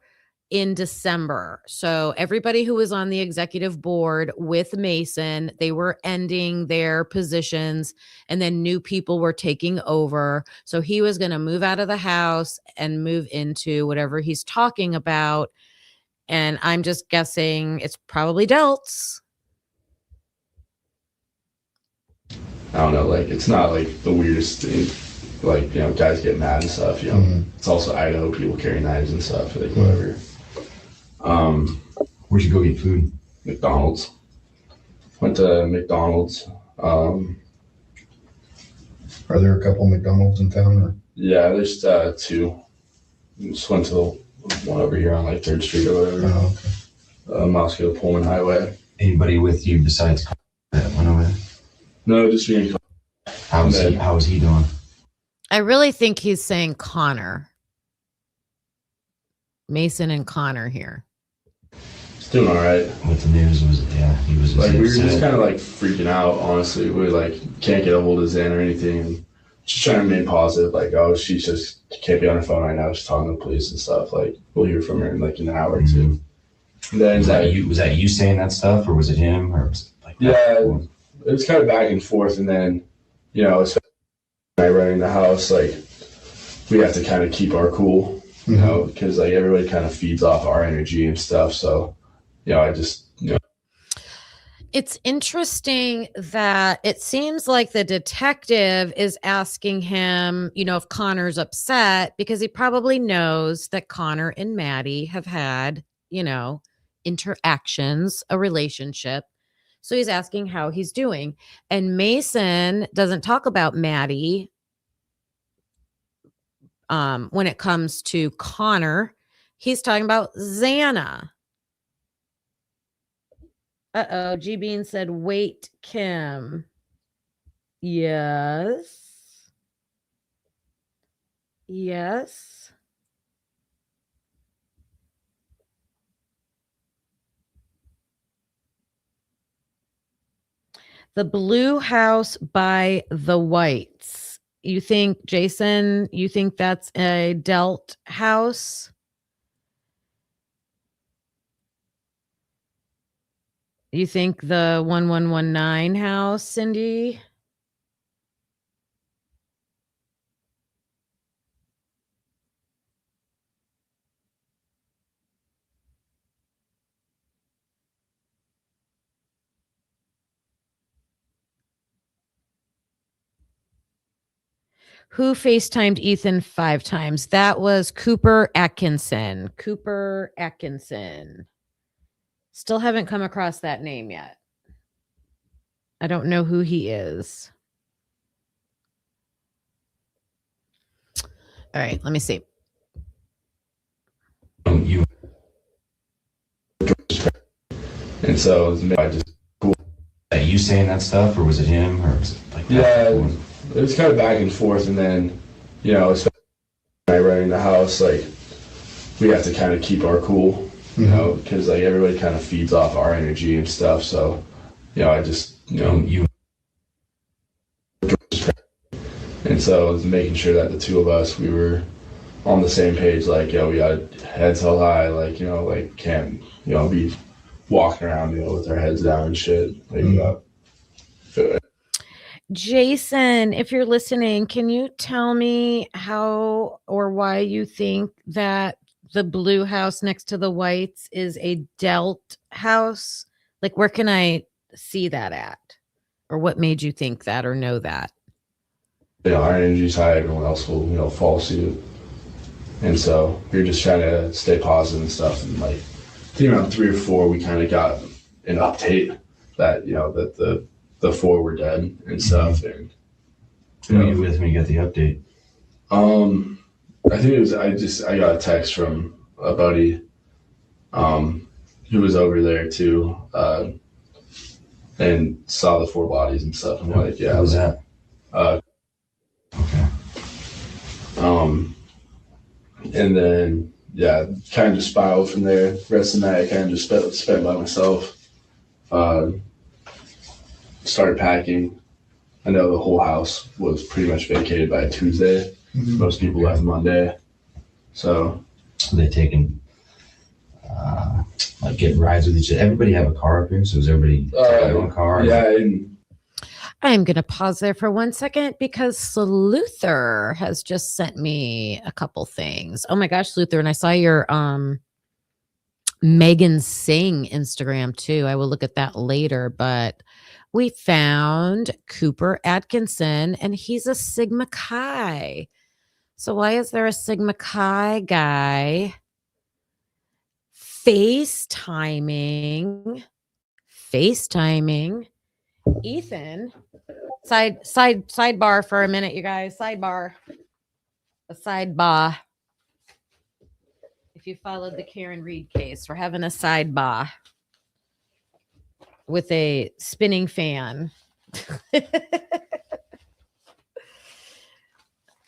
in December. So everybody who was on the executive board with Mason, they were ending their positions and then new people were taking over. So he was going to move out of the house and move into whatever he's talking about. And I'm just guessing it's probably Delts. I don't know, like it's not like the weirdest thing. Like, guys get mad and stuff, It's also Idaho, people carry knives and stuff, like whatever. Where'd you go get food? McDonald's. Went to McDonald's. Are there a couple McDonald's in town? Or? Yeah, there's 2. Just went to the one over here on like 3rd Street or whatever. Oh, okay. Moscow Pullman Highway. Anybody with you besides that went over there? No, just me and How was he doing? I really think he's saying Connor. Mason and Connor here. He's doing all right. With the news he was like we were just kind of like freaking out. Honestly, we like can't get a hold of Zen or anything. And just trying to remain positive. Like, oh, she just can't be on her phone right now. She's talking to the police and stuff. Like, we'll hear from her in like an hour or 2. And then was that you saying that stuff, or was it him, or was it like it was kind of back and forth. And then especially when I running the house, like we have to kind of keep our cool, because like everybody kind of feeds off our energy and stuff. So I just It's interesting that it seems like the detective is asking him, if Connor's upset, because he probably knows that Connor and Maddie have had, interactions, a relationship. So he's asking how he's doing. And Mason doesn't talk about Maddie when it comes to Connor. He's talking about Xana. G Bean said, wait, Kim. Yes. The blue house by the whites. You think, Jason, you think that's a Delt house? You think the 1119 house, Cindy? Who FaceTimed Ethan 5 times? That was Cooper Atkinson. Cooper Atkinson. Still haven't come across that name yet. I don't know who he is. All right, let me see. You And so I just are you saying that stuff, or was it him, or was it like that? yeah, it was kind of back and forth, and then especially when I running the house, like we have to kind of keep our cool, because like everybody kind of feeds off our energy and stuff. So I just You and so it was making sure that the two of us, we were on the same page, like we got heads held high, like like can't be walking around with our heads down and shit, like Jason, if you're listening, can you tell me how or why you think that the blue house next to the whites is a Delt house? Like, where can I see that at? Or what made you think that or know that? our energy's high, everyone else will follow suit. And so we were just trying to stay positive and stuff. And like, I think around 3 or 4, we kind of got an update that, that the 4 were dead and stuff. And who were you with when you got the update? I think it was, I got a text from a buddy, who was over there too, and saw the 4 bodies and stuff. I'm like, yeah. What was that? Okay. And then, kind of just spiraled from there. The rest of the night, I kind of just spent by myself. Started packing. I know the whole house was pretty much vacated by Tuesday. Mm-hmm. Most people left Monday. So they taking like getting rides with each other. Everybody have a car up here, so is everybody their own car? Yeah. I'm going to pause there for 1 second because Luther has just sent me a couple things. Oh my gosh, Luther. And I saw your Megan Singh Instagram too. I will look at that later, but we found Cooper Atkinson and he's a Sigma Chi. So why is there a Sigma Chi guy FaceTiming Ethan? Sidebar for a minute, you guys. Sidebar. A sidebar. If you followed the Karen Reed case, we're having a sidebar with a spinning fan.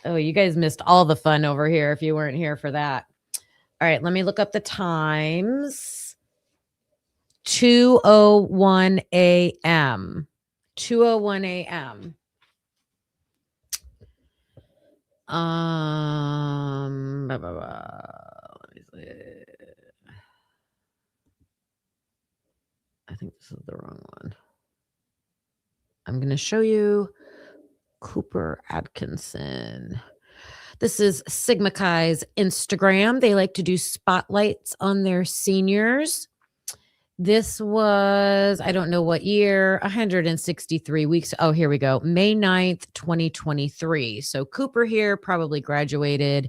Oh, you guys missed all the fun over here if you weren't here for that. All right, let me look up the times. 2:01 a.m. 2:01 a.m. Let me see. I think this is the wrong one. I'm going to show you Cooper Atkinson. This is Sigma Chi's Instagram. They like to do spotlights on their seniors. This was, I don't know what year, 163 weeks. Oh, here we go. May 9th, 2023. So Cooper here probably graduated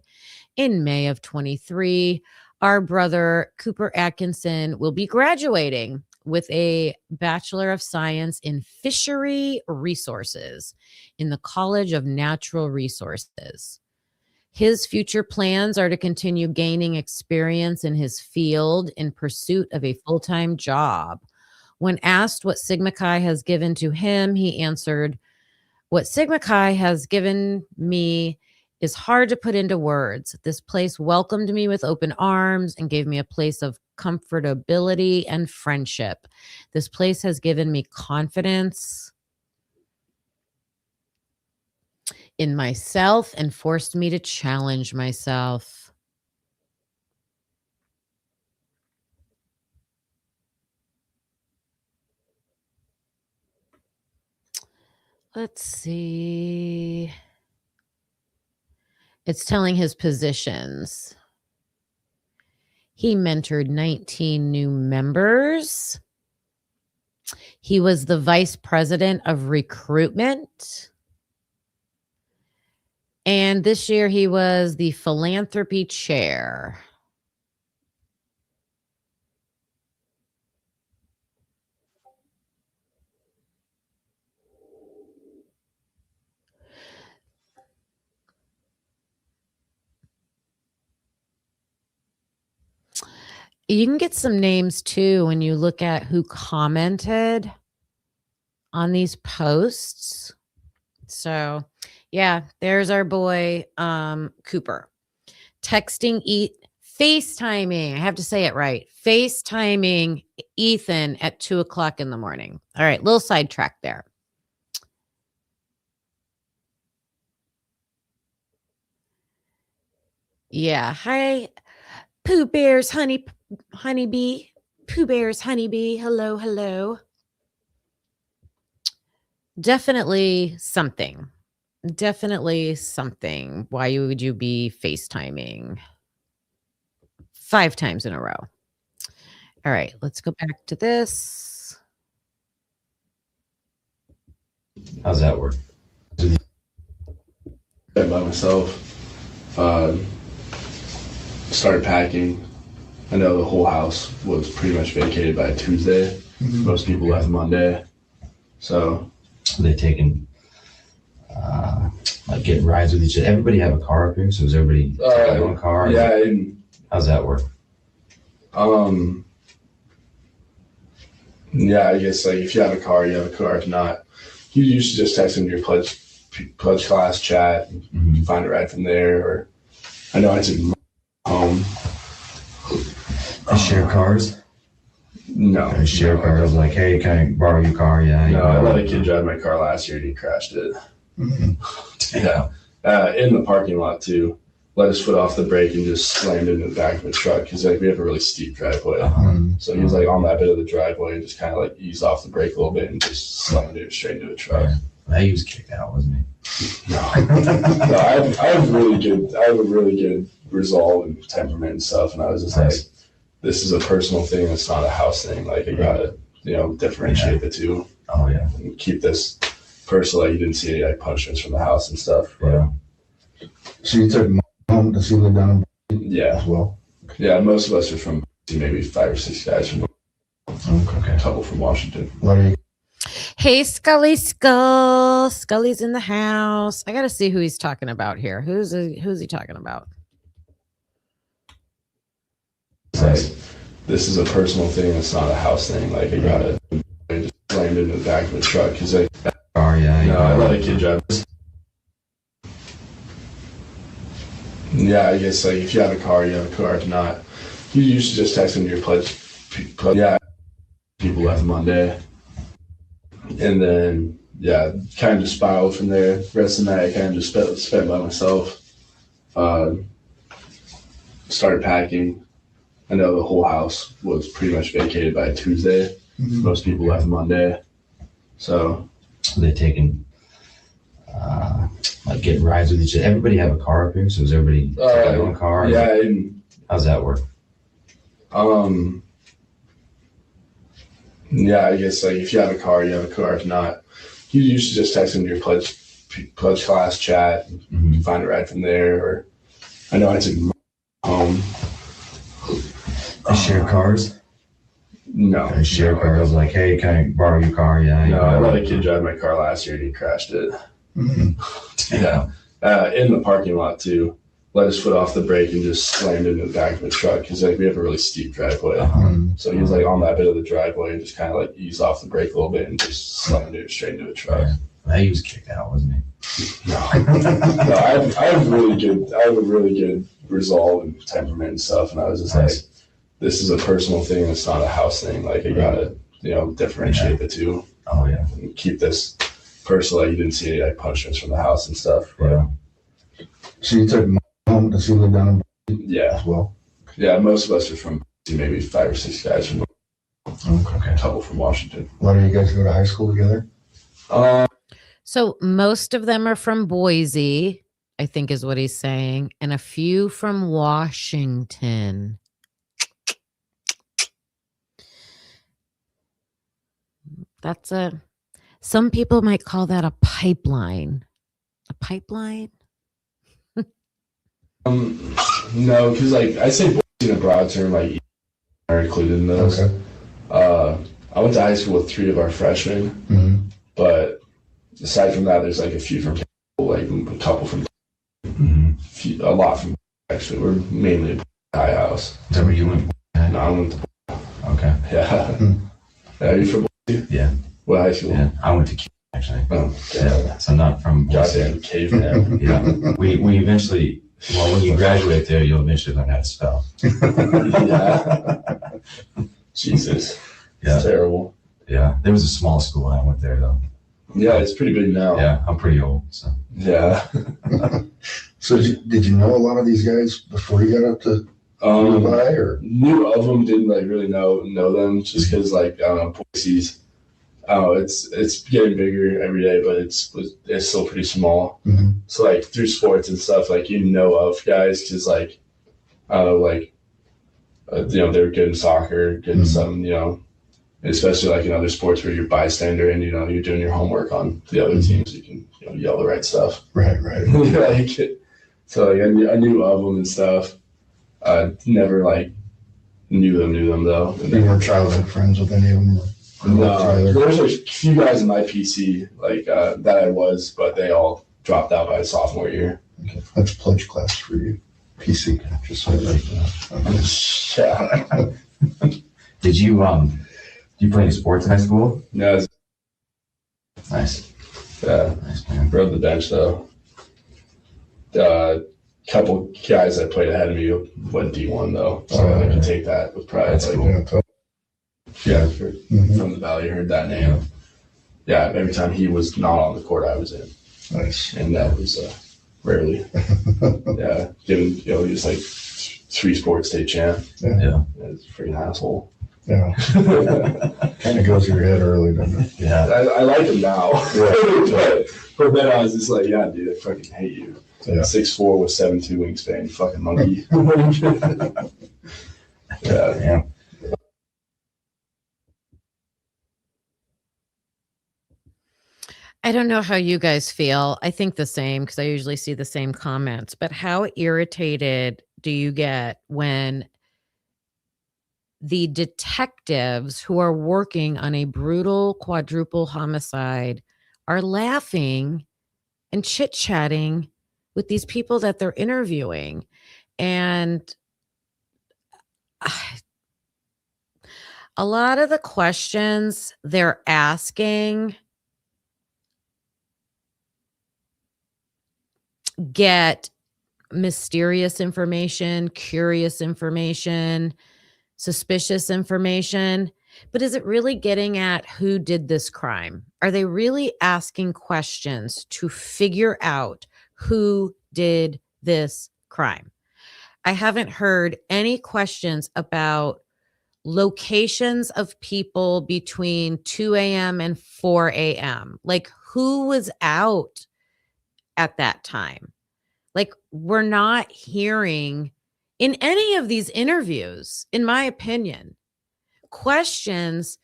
in May of 23. Our brother, Cooper Atkinson, will be graduating with a Bachelor of Science in Fishery Resources in the College of Natural Resources. His future plans are to continue gaining experience in his field in pursuit of a full-time job. When asked what Sigma Chi has given to him, he answered, "What Sigma Chi has given me is hard to put into words. This place welcomed me with open arms and gave me a place of comfortability and friendship. This place has given me confidence in myself and forced me to challenge myself. Let's see. It's telling his positions. He mentored 19 new members. He was the vice president of recruitment. And this year he was the philanthropy chair. You can get some names too when you look at who commented on these posts. So, yeah, there's our boy Cooper. Texting, FaceTiming. I have to say it right. FaceTiming Ethan at 2:00 in the morning. All right, little sidetrack there. Yeah. Hi, Pooh Bears, honeybee. Pooh Bears, honeybee. Hello, hello. Definitely something. Definitely something. Why would you be FaceTiming 5 times in a row? All right, let's go back to this. How's that work? By myself. Started packing. I know the whole house was pretty much vacated by Tuesday. Mm-hmm. Most people left Monday. So they taking like getting rides with each other. Everybody have a car up here, so is everybody taking one car? Yeah. How's that work? Yeah, I guess like if you have a car, you have a car. If not, you usually just text them your pledge class chat. Mm-hmm. You find a ride from there. Or I know I took home. Share cars? No. Share cars like, hey, can I borrow your car? Yeah. No, I let a kid drive my car last year and he crashed it. Mm-hmm. Yeah. In the parking lot too. Let his foot off the brake and just slammed into the back of a truck because like we have a really steep driveway. So he was like on that bit of the driveway and just kind of like eased off the brake a little bit and just slammed it straight into a truck. Yeah. He was kicked out, wasn't he? No, I have a really good resolve and temperament and stuff, and I was just like, this is a personal thing. It's not a house thing. Like I gotta, differentiate the two. Oh yeah. And keep this personal. Like you didn't see any like punishments from the house and stuff. Yeah. So you took home to see live down as well. Yeah, most of us are from maybe 5 or 6 guys from. Okay. A couple from Washington. What are you? Hey, Scully Skull. Scully's in the house. I got to see who he's talking about here. Who's he talking about? Like, this is a personal thing. It's not a house thing. Like I gotta just slammed into the back of a truck because like. Oh yeah. No, I let a kid drive. Yeah, I guess like if you have a car, you have a car. If not, you usually just text them your pledge. Yeah, people left Monday, and then kind of just spiraled from there. The rest of the night, I kind of just spent by myself. Started packing. I know the whole house was pretty much vacated by Tuesday. Mm-hmm. Most people left Monday, so they taking like getting rides with each other. Everybody have a car up here, so is everybody taking one car? Yeah. How's that work? Yeah, I guess like if you have a car, you have a car. If not, you usually just text them your pledge class chat. Mm-hmm. You find a ride from there. Or I know I took home. Share cars? No. Share cars like, hey, can I borrow your car? Yeah. No, I let a kid drive my car last year and he crashed it. Mm-hmm. Yeah. In the parking lot too. Let his foot off the brake and just slammed into the back of a truck because like we have a really steep driveway. So he was like on that bit of the driveway and just kind of like eased off the brake a little bit and just slammed it straight into a truck. Yeah. He was kicked out, wasn't he? No, I have a really good resolve and temperament and stuff, and I was just like, this is a personal thing. It's not a house thing. Like I gotta, differentiate the two. Oh yeah. And keep this personally, you didn't see any like punishments from the house and stuff. But, Yeah. So you took Mike home. Does he live down in yeah. as well? Yeah, most of us are from maybe 5 or 6 guys from Okay. a couple from Washington. A lot of you guys go to high school together? So most of them are from Boise, I think is what he's saying, and a few from Washington. Some people might call that a pipeline. A pipeline? No, because like I say Boise in a broad term, like are included in those. Okay. I went to high school with 3 of our freshmen, Mm-hmm. but aside from that, there's like a few from like a couple from a lot from actually. We're mainly a high house. Is that where you went? No, I went to Okay. yeah. Hmm. Are you from Boise? Yeah. What high school? Yeah. I went to Q actually. Oh, Yeah. So not from Boise. goddamn caveman. Yeah. We eventually, well, when you graduate there, you'll eventually learn how to spell. Yeah. Jesus. Yeah. It's terrible. Yeah. There was a small school when I went there though. Yeah, it's pretty big now. Yeah. I'm pretty old. So. Yeah. So did you know a lot of these guys before you got up to Levi, or? Knew of them, didn't like really know them, just because like I don't know, Boise's. It's getting bigger every day, but it's still pretty small. Mm-hmm. So like through sports and stuff, like you know of guys, because like I don't know, like they're good in soccer, good in some, especially like in other sports where you're bystander and you're doing your homework on the other teams, you can yell the right stuff. Right. So like I knew of them and stuff. Never like knew them though. You weren't childhood friends with any of them? No, there's a few guys in my PC like that I was, but they all dropped out by sophomore year. Okay. That's pledge class for you. PC, just so Yeah. Did you play any sports in high school? No, Nice. yeah. Nice, man. Rode the bench though. Couple guys that played ahead of me went D1 though, so I can take that with pride. That's Like, cool. yeah, Mm-hmm. from the Valley, heard that name. Yeah, every time he was not on the court, I was in, Nice. and that was rarely. Yeah, given he was like 3 sports state champ. Yeah. It's a freaking asshole. Yeah. Kind of goes through your head early, doesn't it? Yeah. I like him now, Yeah. but then I was just like, yeah, dude, I fucking hate you. Yeah. 6'4" with 7'2" wingspan, you fucking monkey. Yeah. Yeah. I don't know how you guys feel. I think the same because I usually see the same comments. But how irritated do you get when the detectives who are working on a brutal quadruple homicide are laughing and chit-chatting with these people that they're interviewing? And a lot of the questions they're asking get mysterious information, curious information, suspicious information. But is it really getting at who did this crime? Are they really asking questions to figure out who did this crime? I haven't heard any questions about locations of people between 2 a.m. and 4 a.m. Like who was out at that time? Like we're not hearing in any of these interviews, in my opinion, questions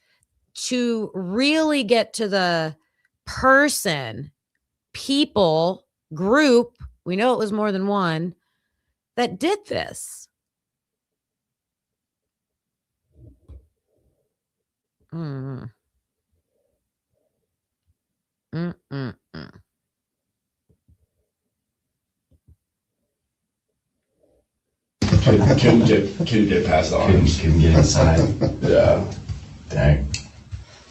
to really get to the person, people, group, we know it was more than one, that did this. Mm. Mm-mm-mm. Couldn't get past the arms. Couldn't get inside. Yeah. Dang.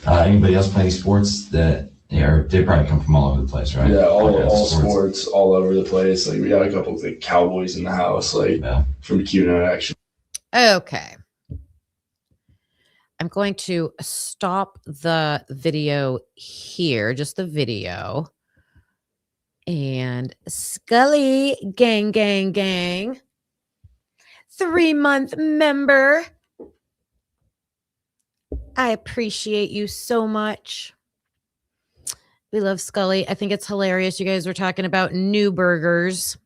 Anybody else play any sports that, or they probably come from all over the place, right? Yeah, all Yeah, sports all over the place. Like we got a couple of like Cowboys in the house, like Yeah. from CUNA actually. Okay. I'm going to stop the video here, just the video. And Scully, gang, gang, gang. 3-month member. I appreciate you so much. We love Scully. I think it's hilarious. You guys were talking about new burgers.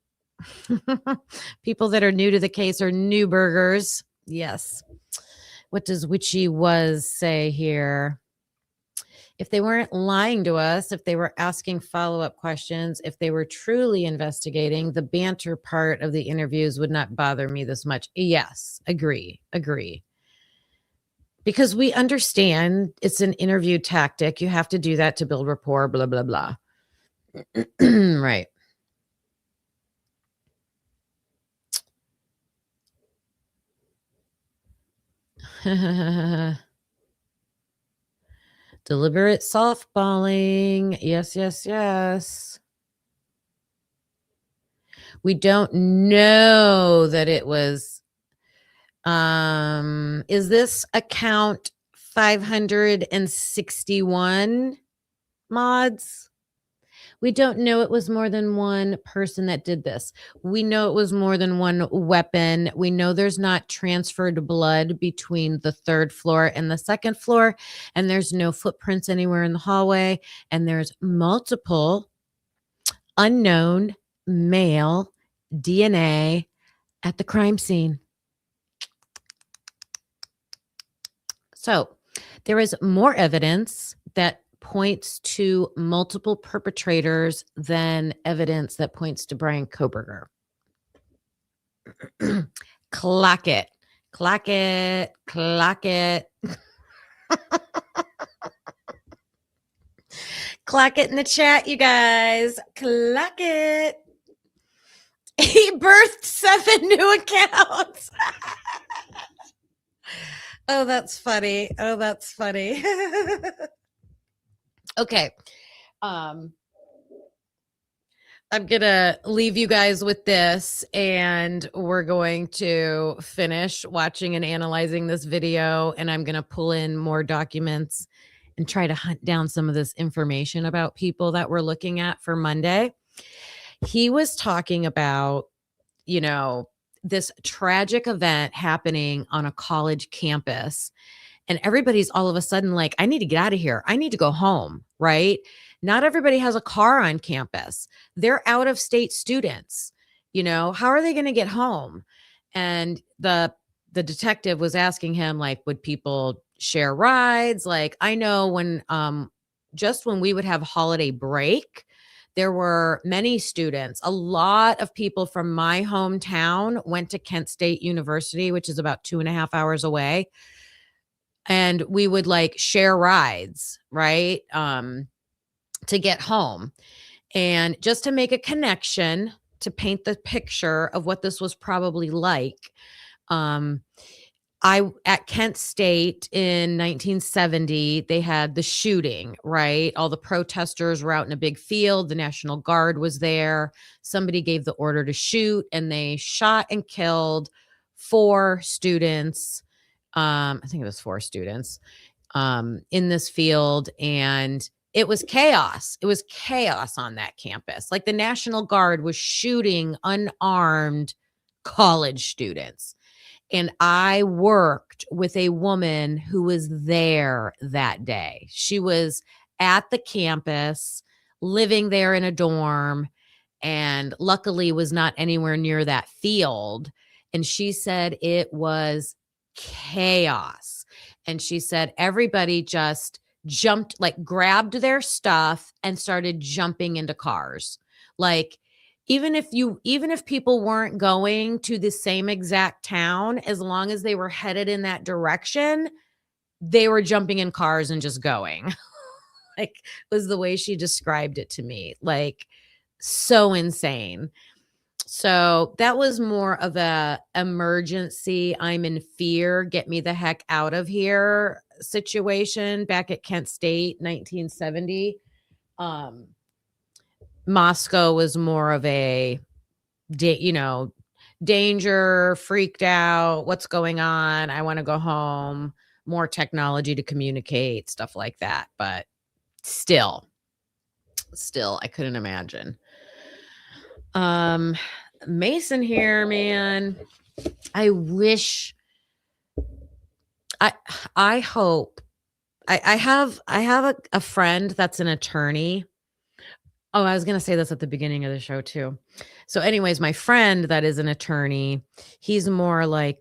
People that are new to the case are new burgers. Yes. What does Witchy Was say here? If they weren't lying to us, if they were asking follow-up questions, if they were truly investigating, the banter part of the interviews would not bother me this much. Yes, agree. Because we understand it's an interview tactic. You have to do that to build rapport, blah, blah, blah. Right. Deliberate softballing. Yes. We don't know that it was. Is this account 561 mods? We don't know it was more than one person that did this. We know it was more than one weapon. We know there's not transferred blood between the 3rd floor and the 2nd floor, and there's no footprints anywhere in the hallway, and there's multiple unknown male DNA at the crime scene. So there is more evidence that points to multiple perpetrators than evidence that points to Brian Koberger. Clock it. Clock it. Clock it. Clock it in the chat, you guys. Clock it. He birthed 7 new accounts. Oh, that's funny. Okay. I'm going to leave you guys with this, and we're going to finish watching and analyzing this video, and I'm going to pull in more documents and try to hunt down some of this information about people that we're looking at for Monday. He was talking about, this tragic event happening on a college campus, and everybody's all of a sudden like, I need to get out of here. I need to go home, right? Not everybody has a car on campus. They're out of state students. How are they going to get home? And the detective was asking him, like, would people share rides? Like, I know when we would have holiday break, there were many students. A lot of people from my hometown went to Kent State University, which is about 2.5 hours away. And we would like share rides, right? To get home. And just to make a connection, to paint the picture of what this was probably like, at Kent State in 1970, they had the shooting, right? All the protesters were out in a big field. The National Guard was there. Somebody gave the order to shoot, and they shot and killed 4 students. I think it was 4 students in this field, and it was chaos. It was chaos on that campus. Like, the National Guard was shooting unarmed college students. And I worked with a woman who was there that day. She was at the campus, living there in a dorm, and luckily was not anywhere near that field. And she said it was chaos. And she said everybody just jumped, like grabbed their stuff and started jumping into cars. Like, even if people weren't going to the same exact town, as long as they were headed in that direction, they were jumping in cars and just going. Like, was the way she described it to me. Like, so insane. So that was more of a emergency, I'm in fear, get me the heck out of here situation back at Kent State, 1970. Moscow was more of a, danger, freaked out, what's going on? I want to go home. more technology to communicate, stuff like that. But still, I couldn't imagine. Mason here, man. I wish I hope I have a friend that's an attorney. Oh, I was going to say this at the beginning of the show too. So anyways, my friend that is an attorney, he's more like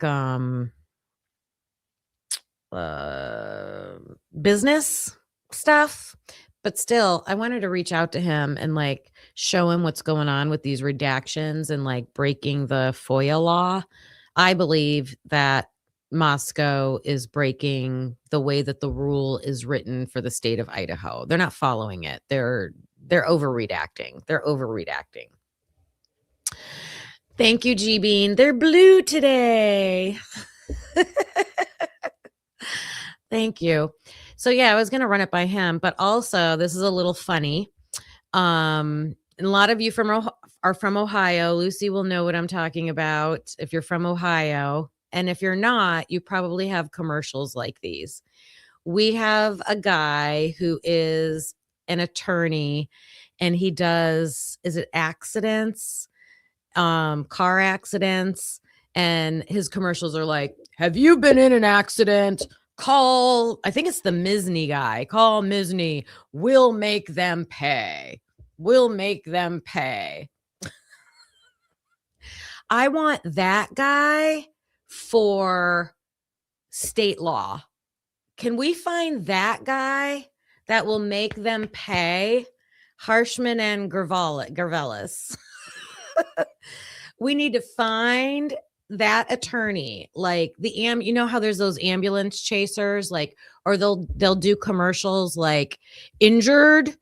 business stuff, but still I wanted to reach out to him and like show him what's going on with these redactions and like breaking the FOIA law. I believe that Moscow is breaking the way that the rule is written for the state of Idaho. They're not following it. They're over redacting. They're over redacting. Thank you, G Bean. They're blue today. Thank you. So yeah, I was going to run it by him, but also this is a little funny. A lot of you are from Ohio. Lucy will know what I'm talking about if you're from Ohio. And if you're not, you probably have commercials like these. We have a guy who is an attorney and he does, is it accidents, car accidents? And his commercials are like, have you been in an accident? Call, I think it's the Misney guy. Call Misney. We'll make them pay. We'll make them pay. I want that guy for state law. Can we find that guy that will make them pay? Harshman and Gervelis. We need to find that attorney, like you know how there's those ambulance chasers, like, or they'll do commercials like injured,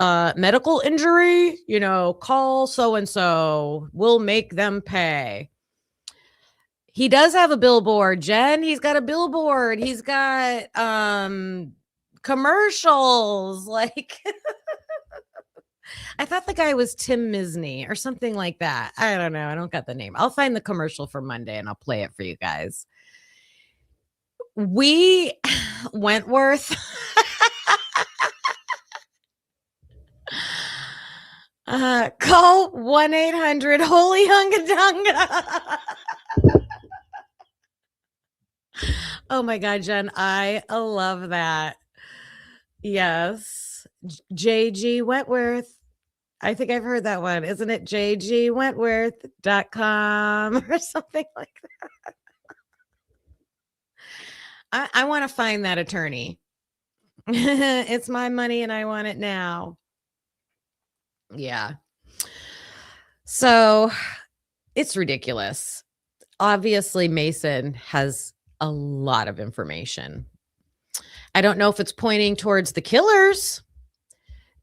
medical injury, you know, call so-and-so, we'll make them pay. He does have a billboard, Jen. He's got a billboard. He's got commercials. Like, I thought the guy was Tim Misney or something like that. I don't know. I don't got the name. I'll find the commercial for Monday and I'll play it for you guys. Wentworth. Call 1-800-HOLY-HUNGA-DUNGA. Oh my God, Jen, I love that. Yes. JG Wentworth. I think I've heard that one. Isn't it jgwentworth.com or something like that? I want to find that attorney. It's my money and I want it now. Yeah. So it's ridiculous. Obviously, Mason has a lot of information. I don't know if it's pointing towards the killers,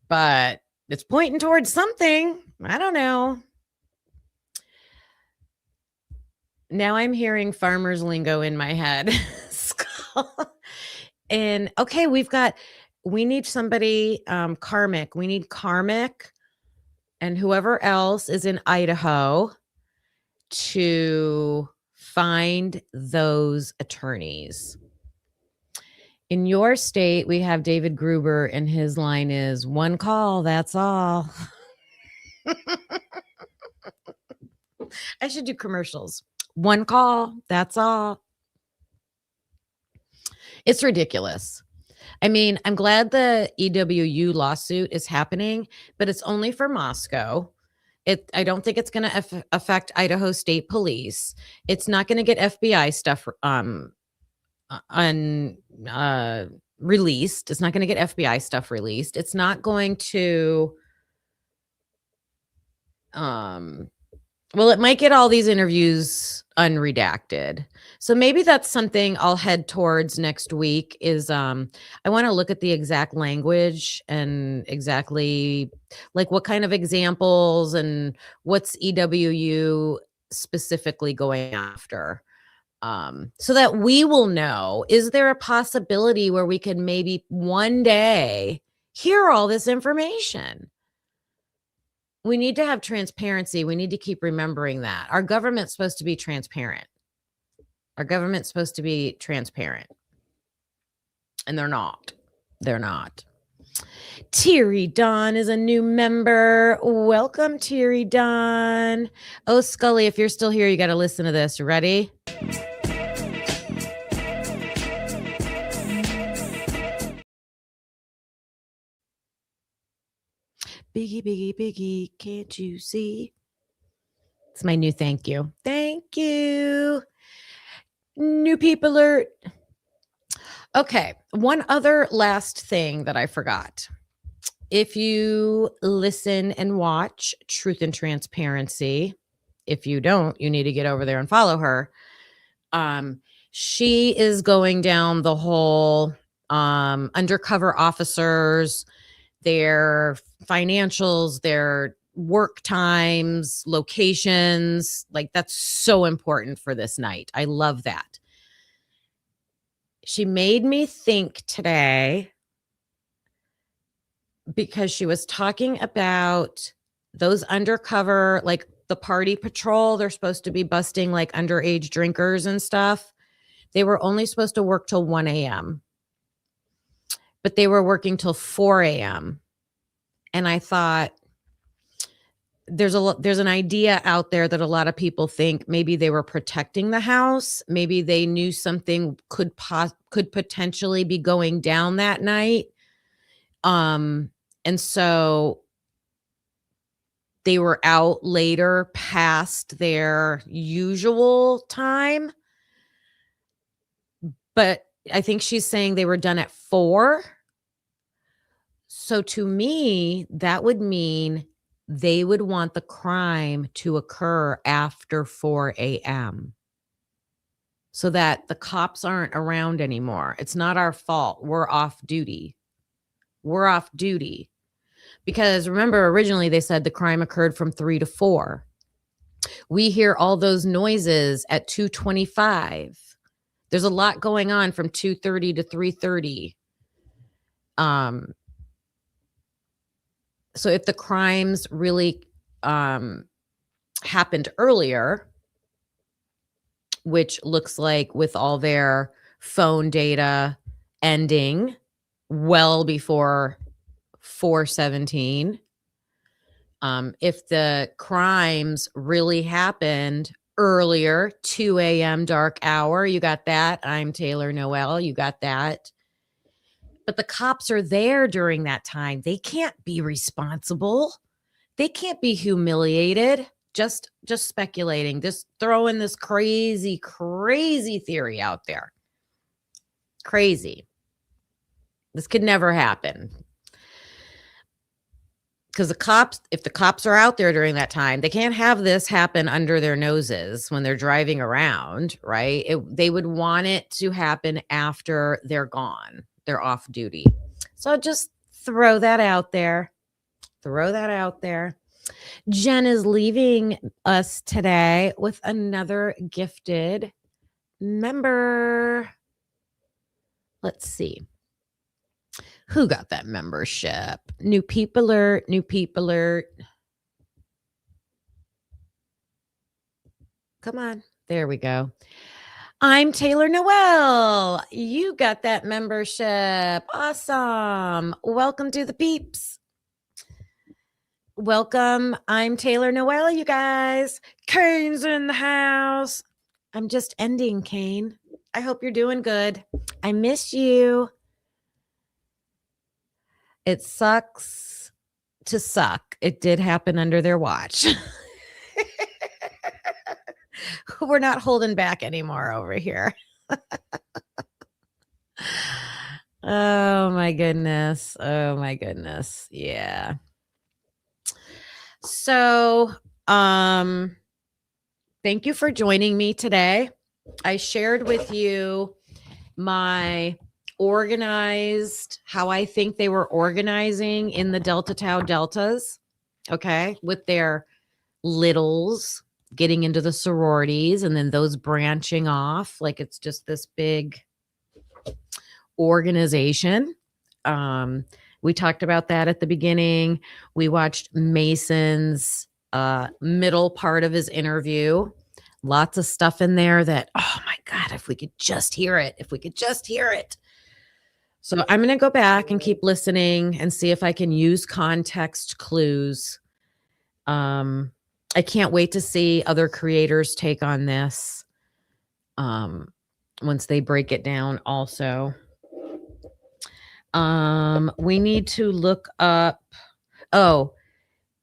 but it's pointing towards something. I don't know. Now I'm hearing farmers lingo in my head. And okay, we need somebody, Karmic. We need Karmic and whoever else is in Idaho to find those attorneys. In your state, we have David Gruber, and his line is, one call, that's all. I should do commercials. One call, that's all. It's ridiculous. I mean, I'm glad the EWU lawsuit is happening, but it's only for Moscow. I don't think it's going to affect Idaho State Police. It's not going to get FBI stuff released. It's not going to get FBI stuff released. It's not going to well, it might get all these interviews unredacted. So maybe that's something I'll head towards next week is I want to look at the exact language and exactly like what kind of examples and what's EWU specifically going after. So that we will know, is there a possibility where we could maybe one day hear all this information? We need to have transparency. We need to keep remembering that. Our government's supposed to be transparent. Our government's supposed to be transparent. And they're not. They're not. Teary Dawn is a new member. Welcome, Teary Dawn. Oh, Scully, if you're still here, you got to listen to this. You ready? Biggie, biggie, biggie, can't you see? It's my new thank you. Thank you. New people alert. Okay, one other last thing that I forgot. If you listen and watch Truth and Transparency, if you don't, you need to get over there and follow her. She is going down the whole undercover officers, their financials, their work times, locations. Like, that's so important for this night. I love that. She made me think today because she was talking about those undercover, like the party patrol. They're supposed to be busting like underage drinkers and stuff. They were only supposed to work till 1 a.m., but they were working till 4 a.m. And I thought, there's an idea out there that a lot of people think maybe they were protecting the house. Maybe they knew something could potentially be going down that night. And so they were out later past their usual time. But I think she's saying they were done at 4. So to me, that would mean they would want the crime to occur after 4 a.m. so that the cops aren't around anymore. It's not our fault. We're off duty. We're off duty. Because remember, originally they said the crime occurred from 3 to 4. We hear all those noises at 2:25. There's a lot going on from 2:30 to 3:30. So if the crimes really happened earlier, which looks like with all their phone data ending well before 4/17, if the crimes really happened earlier, 2 a.m. dark hour, you got that. I'm Taylor Noel, you got that. But the cops are there during that time. They can't be responsible. They can't be humiliated. Just speculating, just throwing this crazy theory out there. Crazy. This could never happen. Because if the cops are out there during that time, they can't have this happen under their noses when they're driving around, right? They would want it to happen after they're gone. They're off duty. So just throw that out there. Throw that out there. Jen is leaving us today with another gifted member. Let's see. Who got that membership? New people alert. New people alert. Come on. There we go. I'm Taylor Noel. You got that membership. Awesome. Welcome to the peeps. Welcome. I'm Taylor Noel, you guys. Kane's in the house. I'm just ending, Kane. I hope you're doing good. I miss you. It sucks to suck. It did happen under their watch. We're not holding back anymore over here. Oh my goodness. Oh my goodness. Yeah. So, thank you for joining me today. I shared with you my how I think they were organizing in the Delta Tau Deltas. Okay. With their littles getting into the sororities and then those branching off like it's just this big organization. We talked about that at the beginning. We watched Mason's middle part of his interview. Lots of stuff in there that, oh my God, if we could just hear it. If we could just hear it. So I'm going to go back and keep listening and see if I can use context clues. I can't wait to see other creators take on this once they break it down also. We need to look up. Oh,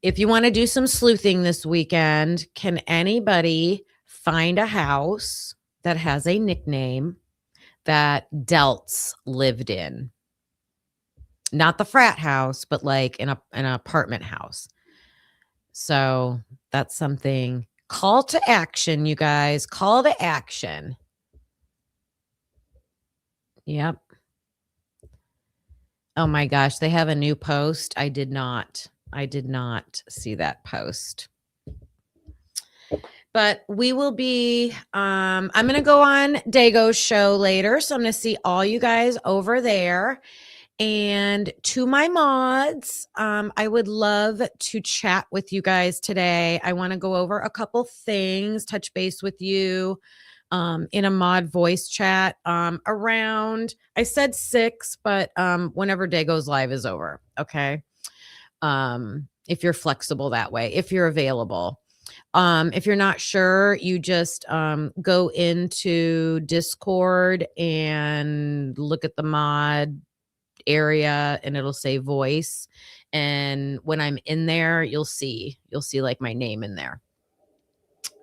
if you want to do some sleuthing this weekend, can anybody find a house that has a nickname that Delts lived in? Not the frat house, but like an apartment house. So that's something. Call to action, you guys. Call to action. Yep. Oh my gosh, they have a new post. I did not see that post. But we will be, I'm going to go on Dago's show later. So I'm going to see all you guys over there. And to my mods, I would love to chat with you guys today. I want to go over a couple things, touch base with you in a mod voice chat around, I said 6, but whenever Dago's live is over. Okay. If you're flexible that way, if you're available. If you're not sure, you just go into Discord and look at the mod area and it'll say voice. And when I'm in there, you'll see like my name in there.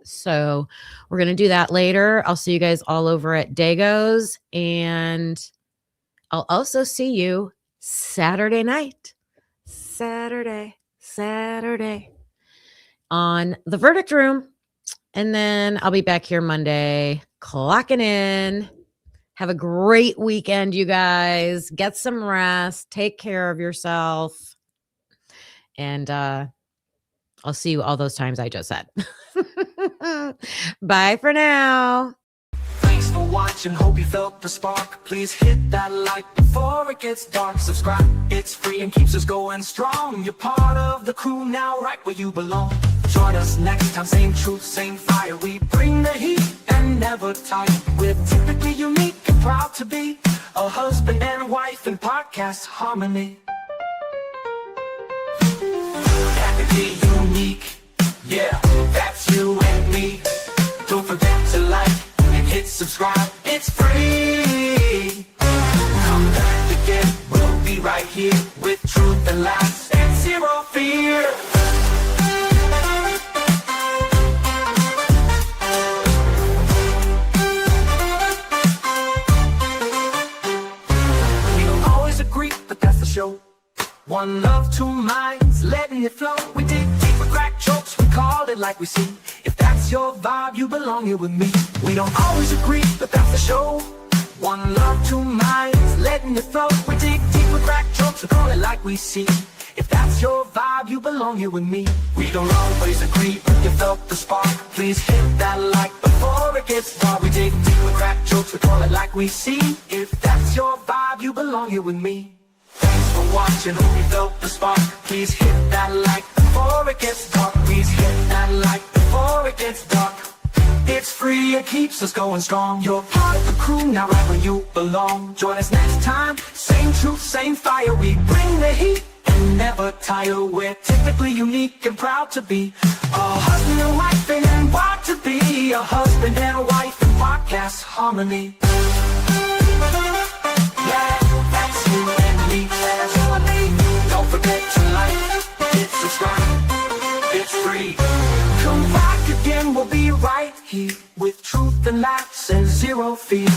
So we're going to do that later. I'll see you guys all over at Dago's, and I'll also see you Saturday night. Saturday on the Verdict Room. And then I'll be back here Monday clocking in. Have a great weekend, you guys. Get some rest. Take care of yourself. And I'll see you all those times I just said. Bye for now. Thanks for watching, hope you felt the spark. Please hit that like before it gets dark. Subscribe, it's free and keeps us going strong. You're part of the crew now, right where you belong. Join us next time, same truth, same fire. We bring the heat and never tire. We're typically unique and proud to be a husband and wife in podcast harmony. Typically unique, yeah, that's you and me. Don't forget to like and hit subscribe, it's free. Come back again, we'll be right here with truth and laughs and zero fear. Show. One love, two minds, letting it flow. We dig deep with crack jokes, we call it like we see. If that's your vibe, you belong here with me. We don't always agree, but that's the show. One love, two minds, letting it flow. We dig deep with crack jokes, we call it like we see. If that's your vibe, you belong here with me. We don't always agree, but you felt the spark. Please hit that like before it gets dark. We dig deep with crack jokes, we call it like we see. If that's your vibe, you belong here with me. Thanks for watching, hope you felt the spark. Please hit that like before it gets dark. Please hit that like before it gets dark. It's free, it keeps us going strong. You're part of the crew, now right where you belong. Join us next time, same truth, same fire. We bring the heat and never tire. We're typically unique and proud to be a husband and wife and proud to be a husband and wife in podcast harmony. Yeah, that's you and me, that's you and me. Don't forget to like, hit subscribe, it's free. Come back again, we'll be right here with truth and laughs and zero fear.